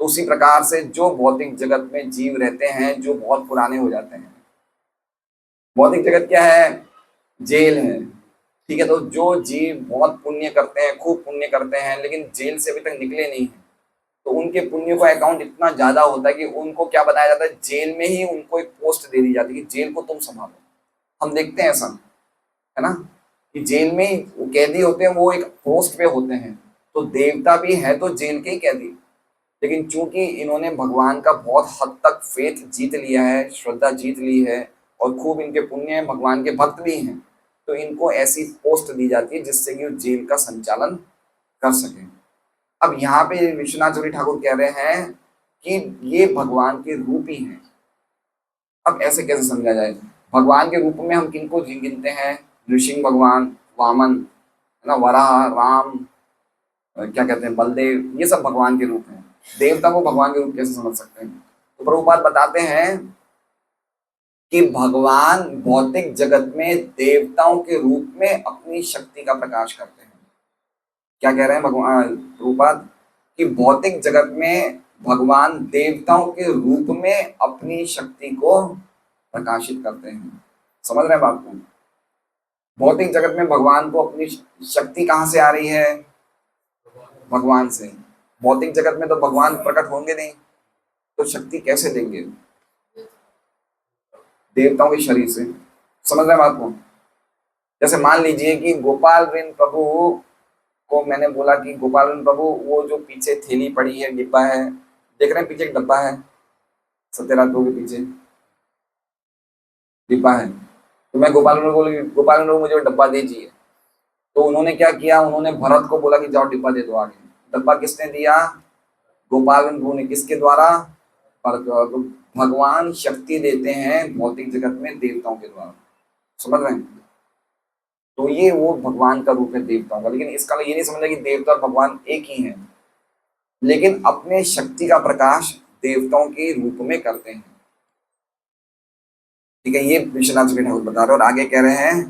तो उसी प्रकार से जो भौतिक जगत में जीव रहते हैं जो बहुत पुराने हो जाते हैं, भौतिक जगत क्या है? जेल है। ठीक है, तो जो जीव बहुत पुण्य करते हैं, खूब पुण्य करते हैं, लेकिन जेल से अभी तक निकले नहीं है, तो उनके पुण्य का अकाउंट इतना ज्यादा होता है कि उनको क्या बनाया जाता है? जेल में ही उनको एक पोस्ट दे दी जाती है कि जेल को तुम संभालो। हम देखते हैं ऐसा, है ना, कि जेल में वो कैदी होते हैं, वो एक पोस्ट पे होते हैं। तो देवता भी है तो जेल के ही कैदी, लेकिन चूंकि इन्होंने भगवान का बहुत हद तक फेथ जीत लिया है, श्रद्धा जीत ली है, और खूब इनके पुण्य हैं, भगवान के भक्त भी हैं, तो इनको ऐसी पोस्ट दी जाती है जिससे कि वो जेल का संचालन कर सके। अब यहाँ पे विश्वनाथ चौधरी ठाकुर कह रहे हैं कि ये भगवान के रूप ही हैं। अब ऐसे कैसे समझा जाए? भगवान के रूप में हम किनको गिनते हैं? नृसिंह भगवान, वामन, है ना, वराह, राम, क्या कहते हैं, बलदेव, ये सब भगवान के रूप हैं। देवता को भगवान के रूप कैसे समझ सकते हैं? तो प्रभुपाद बताते हैं कि भगवान भौतिक जगत में देवताओं के रूप में अपनी शक्ति का प्रकाश करते हैं। क्या कह रहे हैं भगवान प्रभुपाद? कि भौतिक जगत में भगवान देवताओं के रूप में अपनी शक्ति को प्रकाशित करते हैं। समझ रहे हैं बात को? भौतिक जगत में भगवान को अपनी शक्ति कहाँ से आ रही है? भगवान से। भौतिक जगत में तो भगवान प्रकट होंगे नहीं, तो शक्ति कैसे देंगे? देवताओं के शरीर से। समझ रहे हैं बात को? जैसे मान लीजिए कि गोपाल बिन प्रभु को मैंने बोला कि गोपाल बिन प्रभु वो जो पीछे थैली पड़ी है, डिब्बा है, देख रहे हैं पीछे एक डब्बा है सत्यनारायण प्रभु के पीछे डिब्बा है, तो मैं गोपाल बिन प्रभु को गोपाल बिन प्रभु मुझे वो डब्बा दीजिए। तो उन्होंने क्या किया, उन्होंने भरत को बोला कि जाओ डिब्बा दे दो आगे। डब्बा किसने दिया? गोपाल बिन प्रभु ने। किसके द्वारा? तो भगवान शक्ति देते हैं भौतिक जगत में देवताओं के द्वारा। समझ रहे हैं? तो ये वो भगवान का रूप है देवताओं का। लेकिन इसका ये नहीं समझना कि देवता और भगवान एक ही हैं, लेकिन अपने शक्ति का प्रकाश देवताओं के रूप में करते हैं। ठीक है, ये विश्वनाथ जी ठाकुर बता रहे हैं। और आगे कह रहे हैं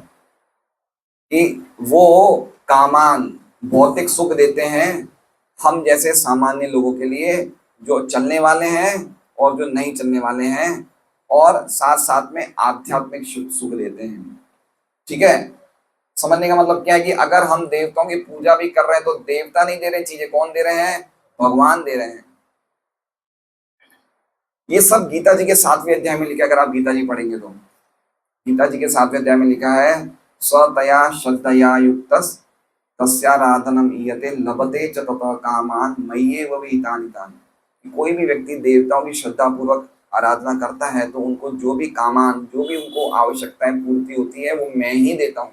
कि वो कामान भौतिक सुख देते हैं हम जैसे सामान्य लोगों के लिए, जो चलने वाले हैं और जो नहीं चलने वाले हैं, और साथ साथ में आध्यात्मिक सुख देते हैं। ठीक है, समझने का मतलब क्या है कि अगर हम देवताओं की पूजा भी कर रहे हैं तो देवता नहीं दे रहे चीजें, कौन दे रहे हैं? भगवान दे रहे हैं। ये सब गीता जी के 7वें अध्याय में लिखा है। अगर आप गीता जी पढ़ेंगे तो गीता जी के 7वें अध्याय में लिखा है, स्वतया श्रद्धया युक्तस् तस्याराधनम ईयते लभते च ततः कामान मय्येव विहितानि तानि। कोई भी व्यक्ति देवताओं की श्रद्धा पूर्वक आराधना करता है तो उनको जो भी कामान, जो भी उनको आवश्यकताएं पूर्ति होती है वो मैं ही देता हूँ।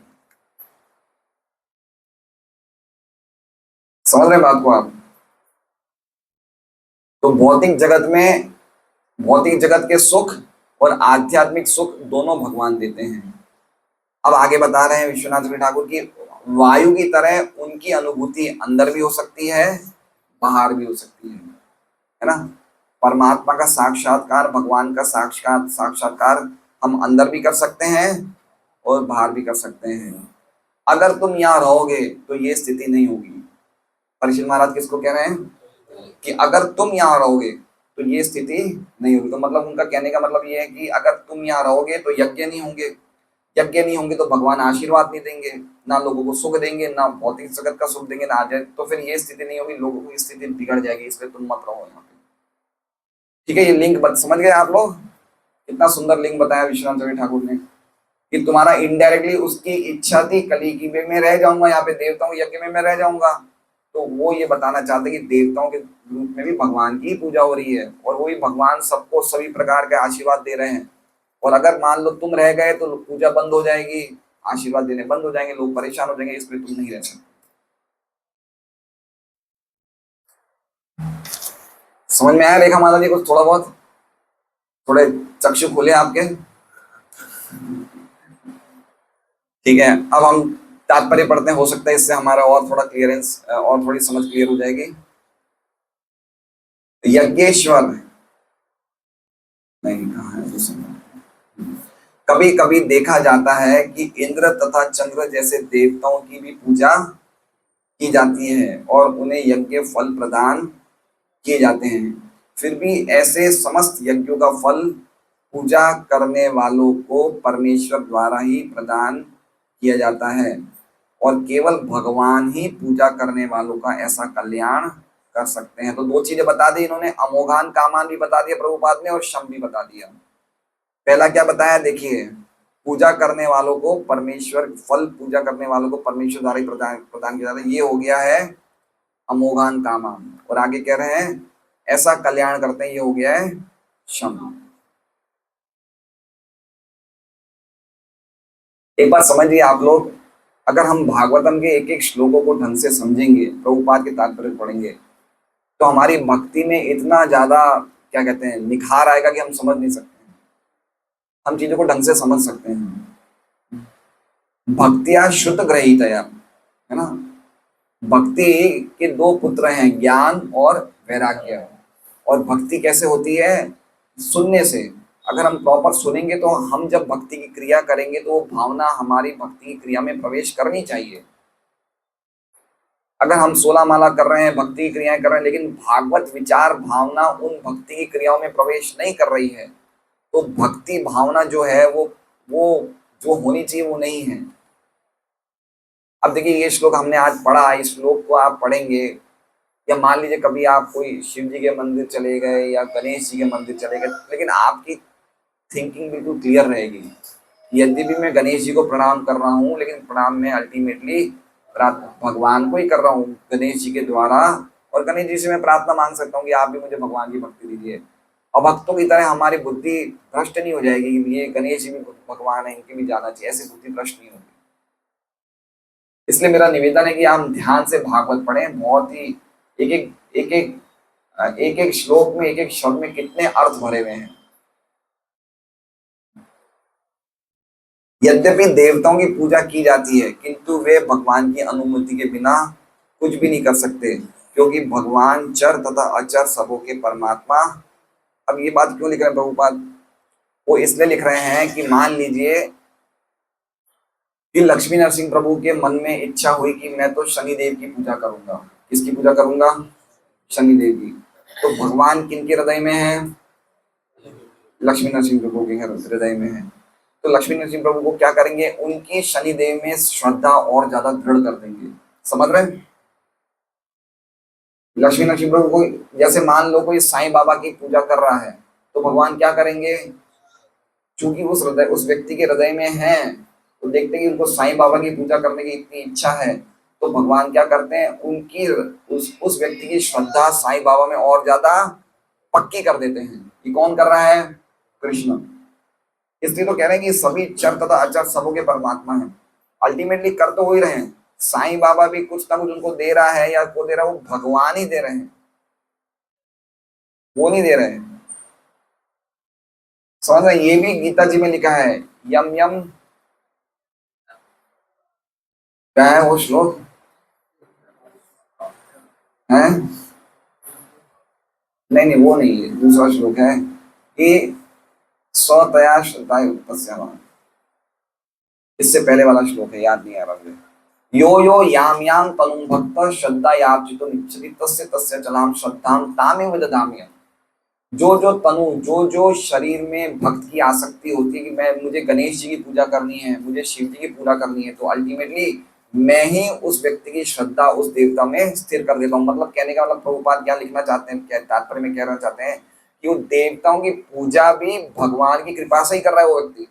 समझ रहे बात को आप? तो भौतिक जगत में, भौतिक जगत के सुख और आध्यात्मिक सुख दोनों भगवान देते हैं। अब आगे बता रहे हैं विश्वनाथ जी ठाकुर की, वायु की तरह उनकी अनुभूति अंदर भी हो सकती है, बाहर भी हो सकती है ना? परमात्मा का साक्षात्कार, भगवान का साक्षात्कार हम अंदर भी कर सकते हैं और बाहर भी कर सकते हैं। अगर तुम यहाँ रहोगे तो ये स्थिति नहीं होगी। परीक्षित महाराज किसको कह रहे हैं कि अगर तुम यहाँ रहोगे तो ये स्थिति नहीं होगी। तो मतलब उनका कहने का मतलब ये है कि अगर तुम यहाँ रहोगे तो यज्ञ नहीं होंगे, यज्ञ नहीं होंगे तो भगवान आशीर्वाद नहीं देंगे, ना लोगों को सुख देंगे, ना भौतिक जगत का सुख देंगे, ना आ जाए, तो फिर ये स्थिति नहीं होगी, लोगों की स्थिति बिगड़ जाएगी। इसलिए तुम मत रहो यहाँ पे। ठीक है, ये लिंक समझ गए आप लोग? कितना सुंदर लिंक बताया विश्वनाथ चौधरी ठाकुर ने कि तुम्हारा इनडायरेक्टली उसकी इच्छा थी कली की मैं रह जाऊंगा यहाँ पे, देवताओं यज्ञ में मैं रह जाऊंगा। तो वो ये बताना चाहते कि देवताओं के रूप में भी भगवान की पूजा हो रही है और वो भी भगवान सबको सभी प्रकार के आशीर्वाद दे रहे हैं। और अगर मान लो तुम रह गए तो पूजा बंद हो जाएगी, आशीर्वाद देने बंद हो जाएंगे, लोग परेशान हो जाएंगे, इसलिए तुम नहीं रह सकते। समझ में आया रेखा माता जी कुछ थोड़ा बहुत? थोड़े चक्षु खोले आपके? ठीक है, अब हम तात्पर्य पढ़ते हैं, हो सकता है इससे हमारा और थोड़ा क्लियरेंस और थोड़ी समझ क्लियर हो जाएगी। यज्ञेश्वर नहीं कहा है, कभी कभी देखा जाता है कि इंद्र तथा चंद्र जैसे देवताओं की भी पूजा की जाती है और उन्हें यज्ञ फल प्रदान किए जाते हैं। फिर भी ऐसे समस्त यज्ञों का फल पूजा करने वालों को परमेश्वर द्वारा ही प्रदान किया जाता है और केवल भगवान ही पूजा करने वालों का ऐसा कल्याण कर सकते हैं। तो दो चीजें बता दी इन्होंने, अमोघान कामान भी बता दिया प्रभुपाद ने और शम भी बता दिया। पहला क्या बताया देखिए, पूजा करने वालों को परमेश्वर, फल पूजा करने वालों को परमेश्वर द्वारा ही प्रदान किया जाता है, ये हो गया है अमोघान कामान। और आगे कह रहे हैं ऐसा कल्याण करते हैं, ये हो गया है शम। एक बात समझिए आप लोग, अगर हम भागवतम के एक एक श्लोकों को ढंग से समझेंगे, प्रभुपाद के तात्पर्य पढ़ेंगे, तो हमारी भक्ति में इतना ज्यादा क्या कहते हैं निखार आएगा कि हम समझ नहीं सकते, हम चीजों को ढंग से समझ सकते हैं। भक्तिया शुद्ध ग्रहीतया, है ना? भक्ति के दो पुत्र हैं, ज्ञान और वैराग्य। और भक्ति कैसे होती है? सुनने से। अगर हम प्रॉपर सुनेंगे तो हम जब भक्ति की क्रिया करेंगे तो वो भावना हमारी भक्ति की क्रिया में प्रवेश करनी चाहिए। अगर हम 16 माला कर रहे हैं, भक्ति की क्रियाएं कर रहे हैं, लेकिन भागवत विचार भावना उन भक्ति की क्रियाओं में प्रवेश नहीं कर रही है, तो भक्ति भावना जो है वो जो होनी चाहिए वो नहीं है। अब देखिए ये श्लोक हमने आज पढ़ा, इस श्लोक को आप पढ़ेंगे, या मान लीजिए कभी आप कोई शिव जी के मंदिर चले गए या गणेश जी के मंदिर चले गए, लेकिन आपकी थिंकिंग बिल्कुल क्लियर रहेगी। यद्यपि मैं गणेश जी को प्रणाम कर रहा हूँ, लेकिन प्रणाम मैं अल्टीमेटली भगवान को ही कर रहा हूँ गणेश जी के द्वारा। और गणेश जी से मैं प्रार्थना मांग सकता हूँ कि आप भी मुझे भगवान की भक्ति दीजिए। और भक्तों की तरह हमारी बुद्धि भ्रष्ट नहीं हो जाएगी कि ये गणेश जी भी भगवान है, इनकी भी जाना चाहिए, ऐसी बुद्धि भ्रष्ट नहीं होगी। इसलिए मेरा निवेदन है कि हम ध्यान से भागवत पढ़ें। बहुत ही एक एक एक एक एक एक श्लोक में, एक एक शब्द में कितने अर्थ भरे हुए हैं। यद्यपि देवताओं की पूजा की जाती है, किंतु वे भगवान की अनुमति के बिना कुछ भी नहीं कर सकते, क्योंकि भगवान चर तथा अचर सबों के परमात्मा। अब ये बात क्यों लिख रहे हैं प्रभुपाद? वो इसलिए लिख रहे हैं कि मान लीजिए कि लक्ष्मी नरसिंह प्रभु के मन में इच्छा हुई कि मैं तो शनिदेव की पूजा करूंगा। किसकी पूजा करूंगा? शनिदेव की। तो भगवान किनके हृदय में है? लक्ष्मी नरसिंह प्रभु के हृदय में है। तो लक्ष्मी नरसिंह प्रभु को क्या करेंगे? उनकी शनिदेव में श्रद्धा और ज्यादा दृढ़ कर देंगे। समझ रहे हैं? लक्ष्मी नरसिंह प्रभु को, जैसे मान लो कोई साईं बाबा की पूजा कर रहा है, तो भगवान क्या करेंगे? चूंकि उस व्यक्ति के हृदय में है, तो देखते हैं कि उनको साईं बाबा की पूजा करने की इतनी इच्छा है, तो भगवान क्या करते हैं? उनकी उस व्यक्ति की श्रद्धा साईं बाबा में और ज्यादा पक्की कर देते हैं। ये कौन कर रहा है? कृष्ण। इसलिए तो कह रहे हैं कि सभी चर तथा अचर सबों के परमात्मा हैं। अल्टीमेटली कर तो हो ही रहे हैं। साईं बाबा भी कुछ ना कुछ उनको दे रहा है, या को दे रहा है, वो भगवान ही दे रहे हैं, वो नहीं दे रहे हैं। समझ रहे? ये भी गीता जी में लिखा है, यम यम, क्या है वो श्लोक है? नहीं नहीं, वो नहीं है, दूसरा श्लोक है कि स्वतया श्रद्धा युक्तस्य। इससे पहले वाला श्लोक है, याद नहीं आ रहा मुझे। यो यो याम याम तनुं भक्त श्रद्धा याचितो निच्छति तस्य तस्य चलाम श्रद्धाम तामेव ददाम्यहम्। जो तनु, जो शरीर में भक्त की आसक्ति होती है कि मैं, मुझे गणेश जी की पूजा करनी है, मुझे शिव जी की पूजा करनी है, तो अल्टीमेटली मैं ही उस व्यक्ति की श्रद्धा उस देवता में स्थिर कर देता हूँ। मतलब कहने का मतलब प्रभुपाद क्या लिखना चाहते हैं, क्या तात्पर्य में कहना चाहते हैं कि वो देवताओं की पूजा भी भगवान की कृपा से ही कर रहा है वो व्यक्ति।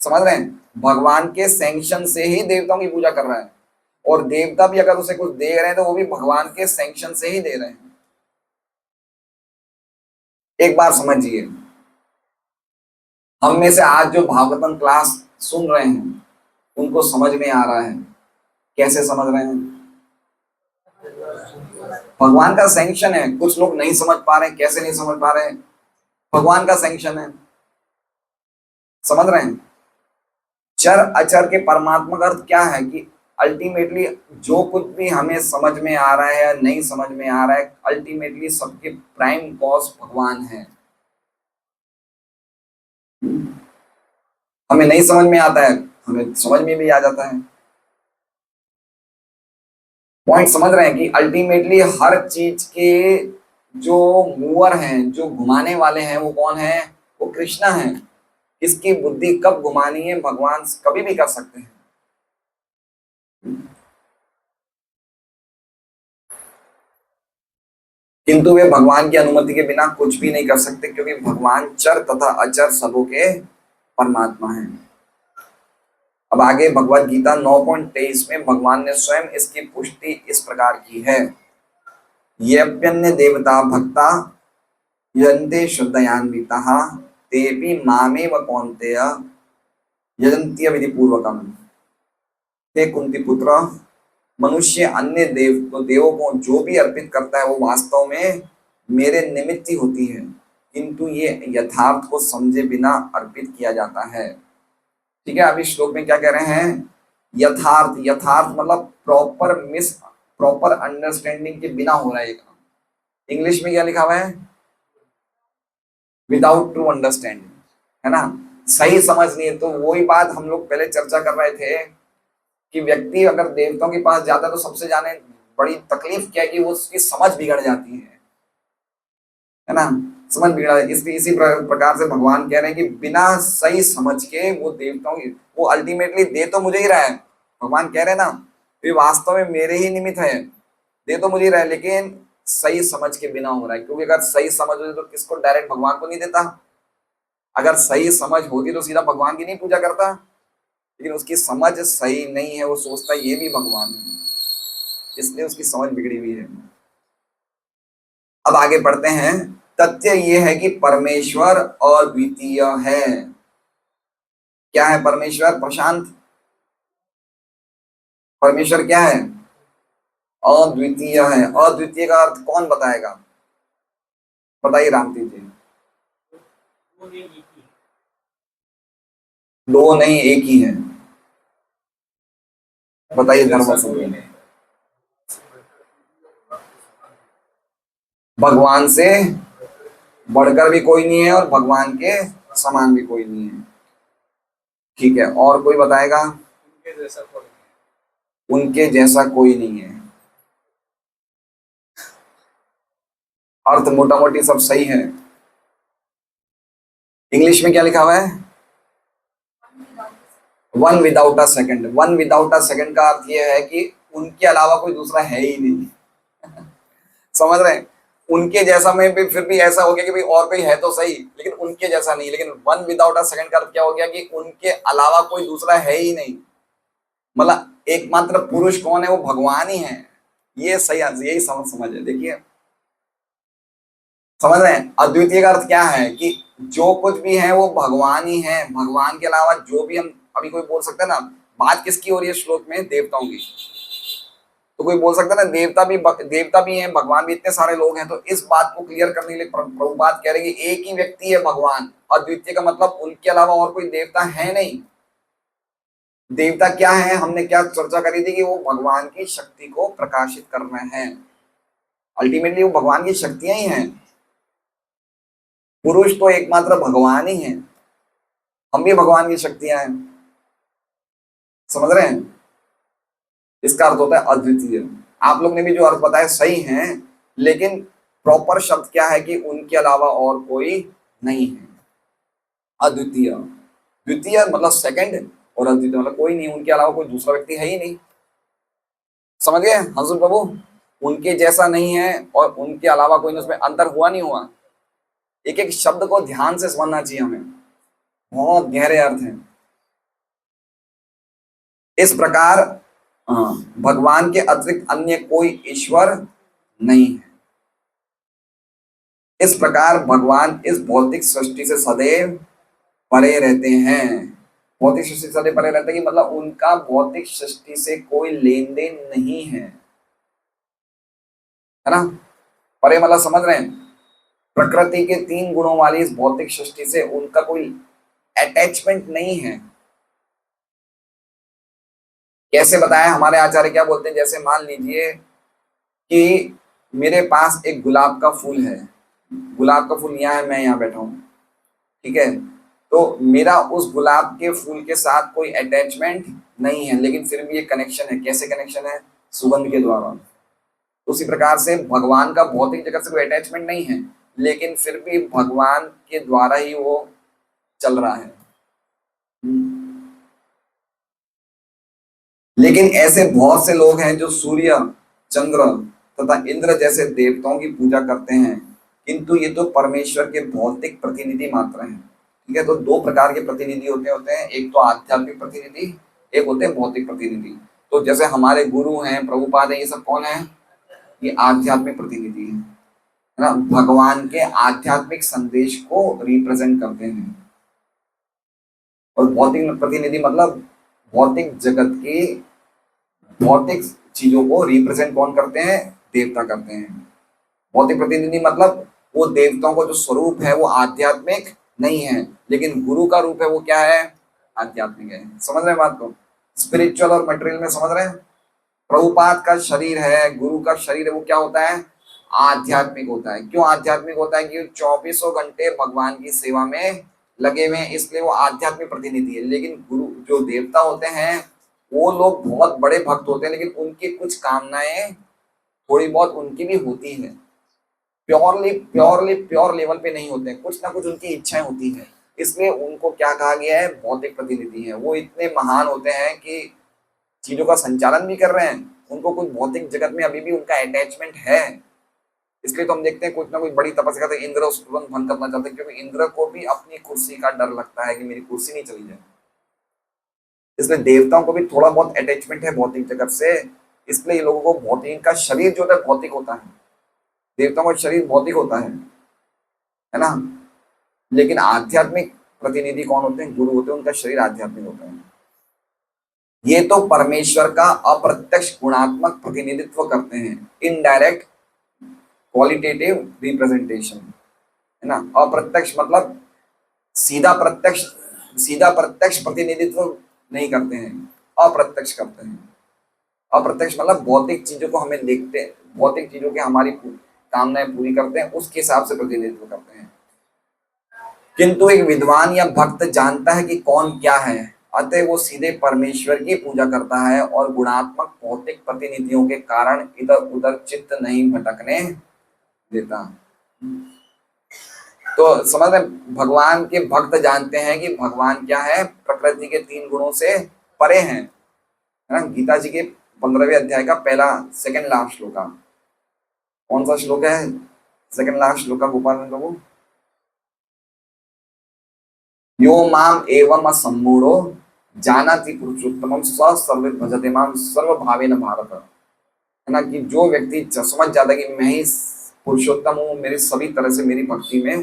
समझ रहे हैं? भगवान के सैंक्शन से ही देवताओं की पूजा कर रहा है, और देवता भी अगर उसे कुछ दे रहे हैं तो वो भी भगवान के सैंक्शन से ही दे रहे हैं। एक बार समझिए, हम में से आज जो भागवतम क्लास सुन रहे हैं उनको समझ में आ रहा है। कैसे समझ रहे हैं? भगवान का सैंक्शन है। कुछ लोग नहीं समझ पा रहे हैं। कैसे नहीं समझ पा रहे हैं? भगवान का सैंक्शन है। समझ रहे हैं? चर अचर के परमात्मा का अर्थ क्या है कि अल्टीमेटली जो कुछ भी हमें समझ में आ रहा है या नहीं समझ में आ रहा है, अल्टीमेटली सबके प्राइम कॉज भगवान है। हमें नहीं समझ में आता है, हमें समझ में भी आ जाता है। पॉइंट समझ रहे हैं कि अल्टीमेटली हर चीज के जो मूवर हैं, जो घुमाने वाले हैं, वो कौन है? वो कृष्णा है। किसकी बुद्धि कब घुमानी है भगवान कभी भी कर सकते हैं। किंतु वे भगवान की अनुमति के बिना कुछ भी नहीं कर सकते, क्योंकि भगवान चर तथा अचर सबों के परमात्मा हैं। अब आगे भगवत गीता 9.23 में भगवान ने स्वयं इसकी पुष्टि इस प्रकार की है, येऽप्यन्य देवता भक्ता यजन्ते श्रद्धयान्विताः तेऽपि मामेव कौन्तेय यजन्त्यः विधिपूर्वकम्। हे कुंती पुत्र, मनुष्य अन्य देवों को जो भी अर्पित करता है वो वास्तव में मेरे निमित्त ही होती है, किंतु ये यथार्थ को समझे बिना अर्पित किया जाता है। ठीक है? अभी श्लोक में क्या कह रहे हैं? यथार्थ। यथार्थ मतलब प्रॉपर अंडरस्टैंडिंग के बिना हो रहा है ये काम। इंग्लिश में क्या लिखा हुआ है? विदाउट ट्रू अंडरस्टैंडिंग, है ना? सही समझ नहीं है। तो वही बात हम लोग पहले चर्चा कर रहे थे कि व्यक्ति अगर देवताओं के पास जाता है तो सबसे जाने बड़ी तकलीफ क्या है कि वो उसकी समझ बिगड़ जाती है ना? समझ बिगड़ा है। इसी प्रकार से भगवान कह रहे हैं कि बिना सही समझ के वो देवताओं की, वो अल्टीमेटली दे तो मुझे ही रहा है। भगवान कह रहे हैं ना, ये वास्तव में मेरे ही निमित्त है, दे तो मुझे ही रहा है, लेकिन सही समझ के बिना हो रहा है। क्योंकि अगर सही समझ हो तो किसको डायरेक्ट भगवान को नहीं देता, अगर सही समझ होती तो सीधा भगवान की नहीं पूजा करता, लेकिन उसकी समझ सही नहीं है, वो सोचता है ये भी भगवान है, इसलिए उसकी समझ बिगड़ी हुई है। अब आगे पढ़ते हैं। तथ्य ये है कि परमेश्वर अद्वितीय है। क्या है परमेश्वर? प्रशांत, परमेश्वर क्या है? अद्वितीय है। अद्वितीय का अर्थ कौन बताएगा? बताइए रामती जी। दो नहीं, एक ही है। बताइए धर्म सिंह। भगवान से बढ़कर भी कोई नहीं है और भगवान के समान भी कोई नहीं है। ठीक है, और कोई बताएगा? उनके जैसा कोई नहीं है। अर्थ मोटा मोटी सब सही है। इंग्लिश में क्या लिखा हुआ है? One without a second. One without a second का अर्थ यह है कि उनके अलावा कोई दूसरा है ही नहीं। समझ रहे हैं? उनके जैसा में भी फिर भी ऐसा हो गया कि भाई और कोई है तो सही, लेकिन उनके जैसा नहीं। लेकिन वन विदाउट अ सेकंड का अर्थ क्या हो गया कि उनके अलावा कोई दूसरा है ही नहीं। मतलब एकमात्र पुरुष कौन है? वो भगवान ही है। ये सही, यही समझ है। देखिए, समझ रहे हैं? अद्वितीय का अर्थ क्या है कि जो कुछ भी है वो भगवान ही है। भगवान के अलावा जो भी हम, अभी कोई बोल सकता है ना, बात किसकी हो रही है श्लोक में? देवताओं की। तो कोई बोल सकता है ना देवता भी हैं, भगवान भी, इतने सारे लोग हैं। तो इस बात को क्लियर करने के लिए प्रभुपाद कह रहे हैं कि एक ही व्यक्ति है भगवान। अद्वितीय का मतलब उनके अलावा और कोई देवता है नहीं। देवता क्या है? हमने क्या चर्चा करी थी कि वो भगवान की शक्ति को प्रकाशित कर रहे हैं। अल्टीमेटली वो भगवान की शक्तियां ही हैं। पुरुष तो एकमात्र भगवान ही है। हम भी भगवान की शक्तियां हैं। समझ रहे हैं? इसका अर्थ होता है अद्वितीय। आप लोग ने भी जो अर्थ बताया सही है, लेकिन प्रॉपर शब्द क्या है कि उनके अलावा और कोई नहीं है। अद्वितीय, द्वितीय मतलब सेकंड, और अद्वितीय मतलब कोई नहीं, उनके अलावा कोई दूसरा व्यक्ति है ही नहीं। समझ गए हजूर प्रभु? उनके जैसा नहीं है और उनके अलावा कोई नहीं, उसमें अंतर हुआ नहीं हुआ? एक एक शब्द को ध्यान से समझना चाहिए हमें, बहुत गहरे अर्थ हैं। इस प्रकार भगवान के अतिरिक्त अन्य कोई ईश्वर नहीं है। इस प्रकार भगवान इस भौतिक सृष्टि से सदैव परे रहते हैं। भौतिक सृष्टि से सदैव परे रहते हैं कि मतलब उनका भौतिक सृष्टि से कोई लेन देन नहीं है ना? परे मतलब समझ रहे हैं? प्रकृति के 3 गुणों वाली इस भौतिक सृष्टि से उनका कोई अटैचमेंट नहीं है। कैसे बताया? हमारे आचार्य क्या बोलते हैं, जैसे मान लीजिए कि मेरे पास एक गुलाब का फूल है। गुलाब का फूल यहाँ है, मैं यहाँ बैठा हूँ, ठीक है? तो मेरा उस गुलाब के फूल के साथ कोई अटैचमेंट नहीं है, लेकिन फिर भी एक कनेक्शन है। कैसे कनेक्शन है? सुगंध के द्वारा। उसी प्रकार से भगवान का भौतिक जगत से कोई अटैचमेंट नहीं है, लेकिन फिर भी भगवान के द्वारा ही वो चल रहा है। लेकिन ऐसे बहुत से लोग हैं जो सूर्य, चंद्र तथा इंद्र जैसे देवताओं की पूजा करते हैं, किंतु ये तो परमेश्वर के भौतिक प्रतिनिधि मात्र हैं। ठीक है, तो 2 प्रकार के प्रतिनिधि होते हैं, एक तो आध्यात्मिक प्रतिनिधि, एक होते हैं भौतिक प्रतिनिधि। तो जैसे हमारे गुरु हैं, प्रभुपाद हैं, ये सब कौन है? ये आध्यात्मिक प्रतिनिधि है ना? भगवान के आध्यात्मिक संदेश को रिप्रेजेंट करते हैं। और भौतिक प्रतिनिधि मतलब भौतिक जगत की भौतिक चीजों को रिप्रेजेंट कौन करते हैं? देवता करते हैं। भौतिक प्रतिनिधि मतलब वो देवताओं का जो स्वरूप है वो आध्यात्मिक नहीं है, लेकिन गुरु का रूप है वो क्या है? आध्यात्मिक है। समझ रहे हैं बात को? स्पिरिचुअल और मटेरियल में समझ रहे हैं? प्रभुपाद का शरीर है, गुरु का शरीर है, वो क्या होता है? आध्यात्मिक होता है। क्यों आध्यात्मिक होता है? कि 24 घंटे भगवान की सेवा में लगे हुए हैं, इसलिए वो आध्यात्मिक प्रतिनिधि है। लेकिन गुरु जो देवता होते हैं वो लोग बहुत बड़े भक्त होते हैं, लेकिन उनकी कुछ कामनाएं थोड़ी बहुत उनकी भी होती है। प्योर लेवल पे नहीं होते हैं, कुछ ना कुछ उनकी इच्छाएं होती हैं। इसलिए उनको क्या कहा गया है? भौतिक प्रतिनिधि है। वो इतने महान होते हैं कि चीजों का संचालन भी कर रहे हैं, उनको कुछ भौतिक जगत में अभी भी उनका अटैचमेंट है, इसलिए तो हम देखते हैं कुछ ना कुछ बड़ी तपस्या करते, इंद्र उस तुरंत भंग करना चाहते हैं, क्योंकि इंद्र को भी अपनी कुर्सी का डर लगता है कि मेरी कुर्सी नहीं चली जाए। इसलिए देवताओं को भी थोड़ा बहुत अटैचमेंट है भौतिक जगत से, इसलिए लोगों को भौतिक का शरीर जो होता है भौतिक होता है, देवताओं का शरीर भौतिक होता है ना। लेकिन आध्यात्मिक प्रतिनिधि कौन होते हैं? गुरु होते हैं, उनका शरीर आध्यात्मिक होता है। ये तो परमेश्वर का अप्रत्यक्ष गुणात्मक प्रतिनिधित्व करते हैं, इनडायरेक्ट क्वालिटेटिव रिप्रेजेंटेशन, है ना। अप्रत्यक्ष मतलब सीधा प्रत्यक्ष प्रतिनिधित्व नहीं करते हैं, अप्रत्यक्ष करते हैं। अप्रत्यक्ष मतलब भौतिक चीजों को हमें देखते हैं, भौतिक चीजों के हमारी कामनाएं पूरी करते हैं, उसके हिसाब से प्रतिनिधित्व करते हैं। किंतु एक विद्वान या भक्त जानता है कि कौन क्या है, अतः वो सीधे परमेश्वर की पूजा करता है और गुणात्मक भौतिक प्रतिनिधियों के कारण इधर उधर चित्त नहीं भटकने देता। तो समझ रहे, भगवान के भक्त जानते हैं कि भगवान क्या है, प्रकृति के 3 गुणों से परे हैं, है ना। गीता जी के 15वें अध्याय का सेकंड लास्ट श्लोक, कौन सा श्लोक है? सेकंड लास्ट श्लोक गोपाल प्रभु, यो माम एवं सम्मूढ़ो जानाति पुरुषोत्तमम स सर्वे भजते माम सर्वभावेन भारत, है ना। कि जो व्यक्ति समझ जाता है कि मैं ही पुरुषोत्तम हूँ, मेरी सभी तरह से मेरी भक्ति में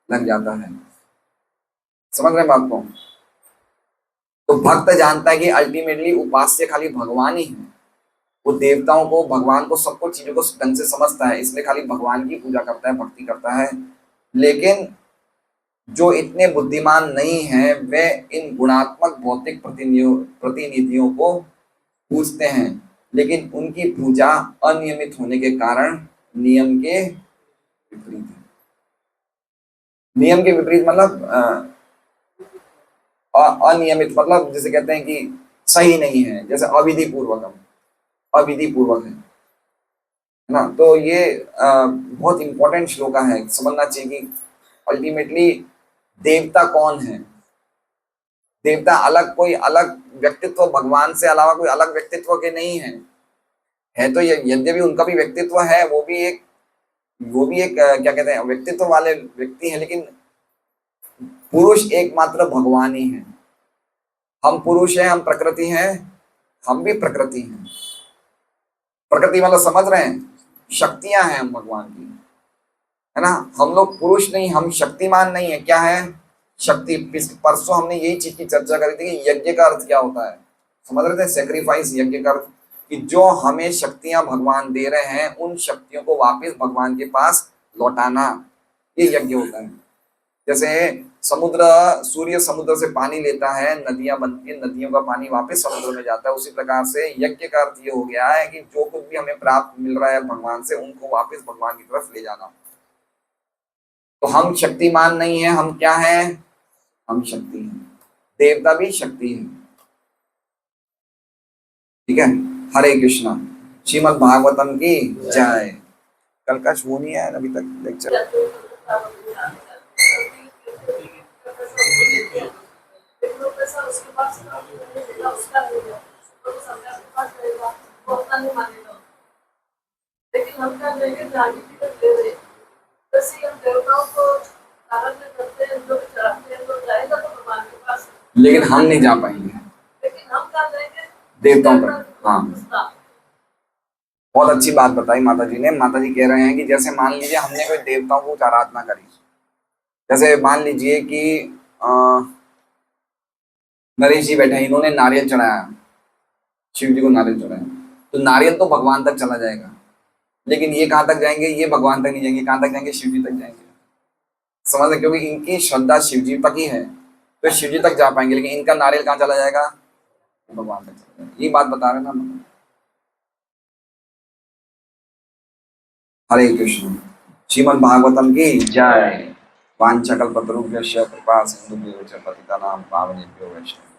लग जाता है। समझ रहे बात को? तो भक्त जानता है कि अल्टीमेटली उपास्य खाली भगवान ही है। वो देवताओं को, भगवान को, सबको चीजों को ढंग से समझता है, इसलिए खाली भगवान की पूजा करता है, भक्ति करता है। लेकिन जो इतने बुद्धिमान नहीं है वे इन गुणात्मक भौतिक प्रतिनिधियों को पूजते हैं, लेकिन उनकी पूजा अनियमित होने के कारण नियम के विपरीत है। नियम के विपरीत मतलब अनियमित मतलब जैसे कहते हैं कि सही नहीं है, जैसे अविधि पूर्वक है ना। तो ये बहुत इंपॉर्टेंट श्लोक है, समझना चाहिए कि अल्टीमेटली देवता कौन है। देवता कोई अलग व्यक्तित्व, भगवान से अलावा कोई अलग व्यक्तित्व के नहीं है तो यद्यपि उनका भी व्यक्तित्व है, वो भी एक क्या कहते हैं, व्यक्तित्व वाले व्यक्ति है, लेकिन पुरुष एकमात्र भगवान ही है। हम पुरुष हैं, हम प्रकृति हैं, हम भी प्रकृति हैं। प्रकृति मतलब समझ रहे हैं, शक्तियां हैं हम भगवान की, है ना। हम लोग पुरुष नहीं, हम शक्तिमान नहीं है। क्या है शक्ति? परसों हमने यही चीज की चर्चा करी थी कि यज्ञ का अर्थ क्या होता है, समझ रहे थे? सेक्रीफाइस, यज्ञ का अर्थ कि जो हमें शक्तियां भगवान दे रहे हैं, उन शक्तियों को वापस भगवान के पास लौटाना, ये यज्ञ होता है। जैसे सूर्य समुद्र से पानी लेता है, नदियां बनती है, नदियों का पानी वापस समुद्र में जाता है। उसी प्रकार से यज्ञ का अर्थ ये हो गया है कि जो कुछ भी हमें प्राप्त मिल रहा है भगवान से, उनको वापस भगवान की तरफ ले जाना। तो हम शक्तिमान नहीं है, हम क्या है? हम शक्ति हैं। देवता भी शक्ति है, ठीक है। हरे कृष्णा। श्रीमद् भागवतम की जय। कल का शो नहीं है अभी तक लेक्चर। लेकिन हम नहीं जा पाएंगे, देवताओं पर। हाँ, बहुत अच्छी बात बताई माता जी ने। माता जी कह रहे हैं कि जैसे मान लीजिए हमने कोई देवताओं को आराधना करी, जैसे मान लीजिए कि नरेश जी बैठे, इन्होंने नारियल चढ़ाया, शिव जी को नारियल चढ़ाया, तो नारियल तो भगवान तक चला जाएगा, लेकिन ये कहाँ तक जाएंगे? ये भगवान तक नहीं जाएंगे, कहाँ तक जाएंगे? शिव जी तक जाएंगे। समझ रहे? क्योंकि इनकी श्रद्धा शिव जी तक ही है, तो शिव जी तक जा पाएंगे, लेकिन इनका नारियल कहाँ चला जाएगा? भगवान तक चला जाएगा। ये बात बता रहे ना। हरे कृष्ण। श्रीमद् भागवतम की जय। वाञ्छाकल्पतरुभ्यश्च कृपा सिन्धुभ्यो च पतितानां पावनेभ्यो वैष्णवेभ्यो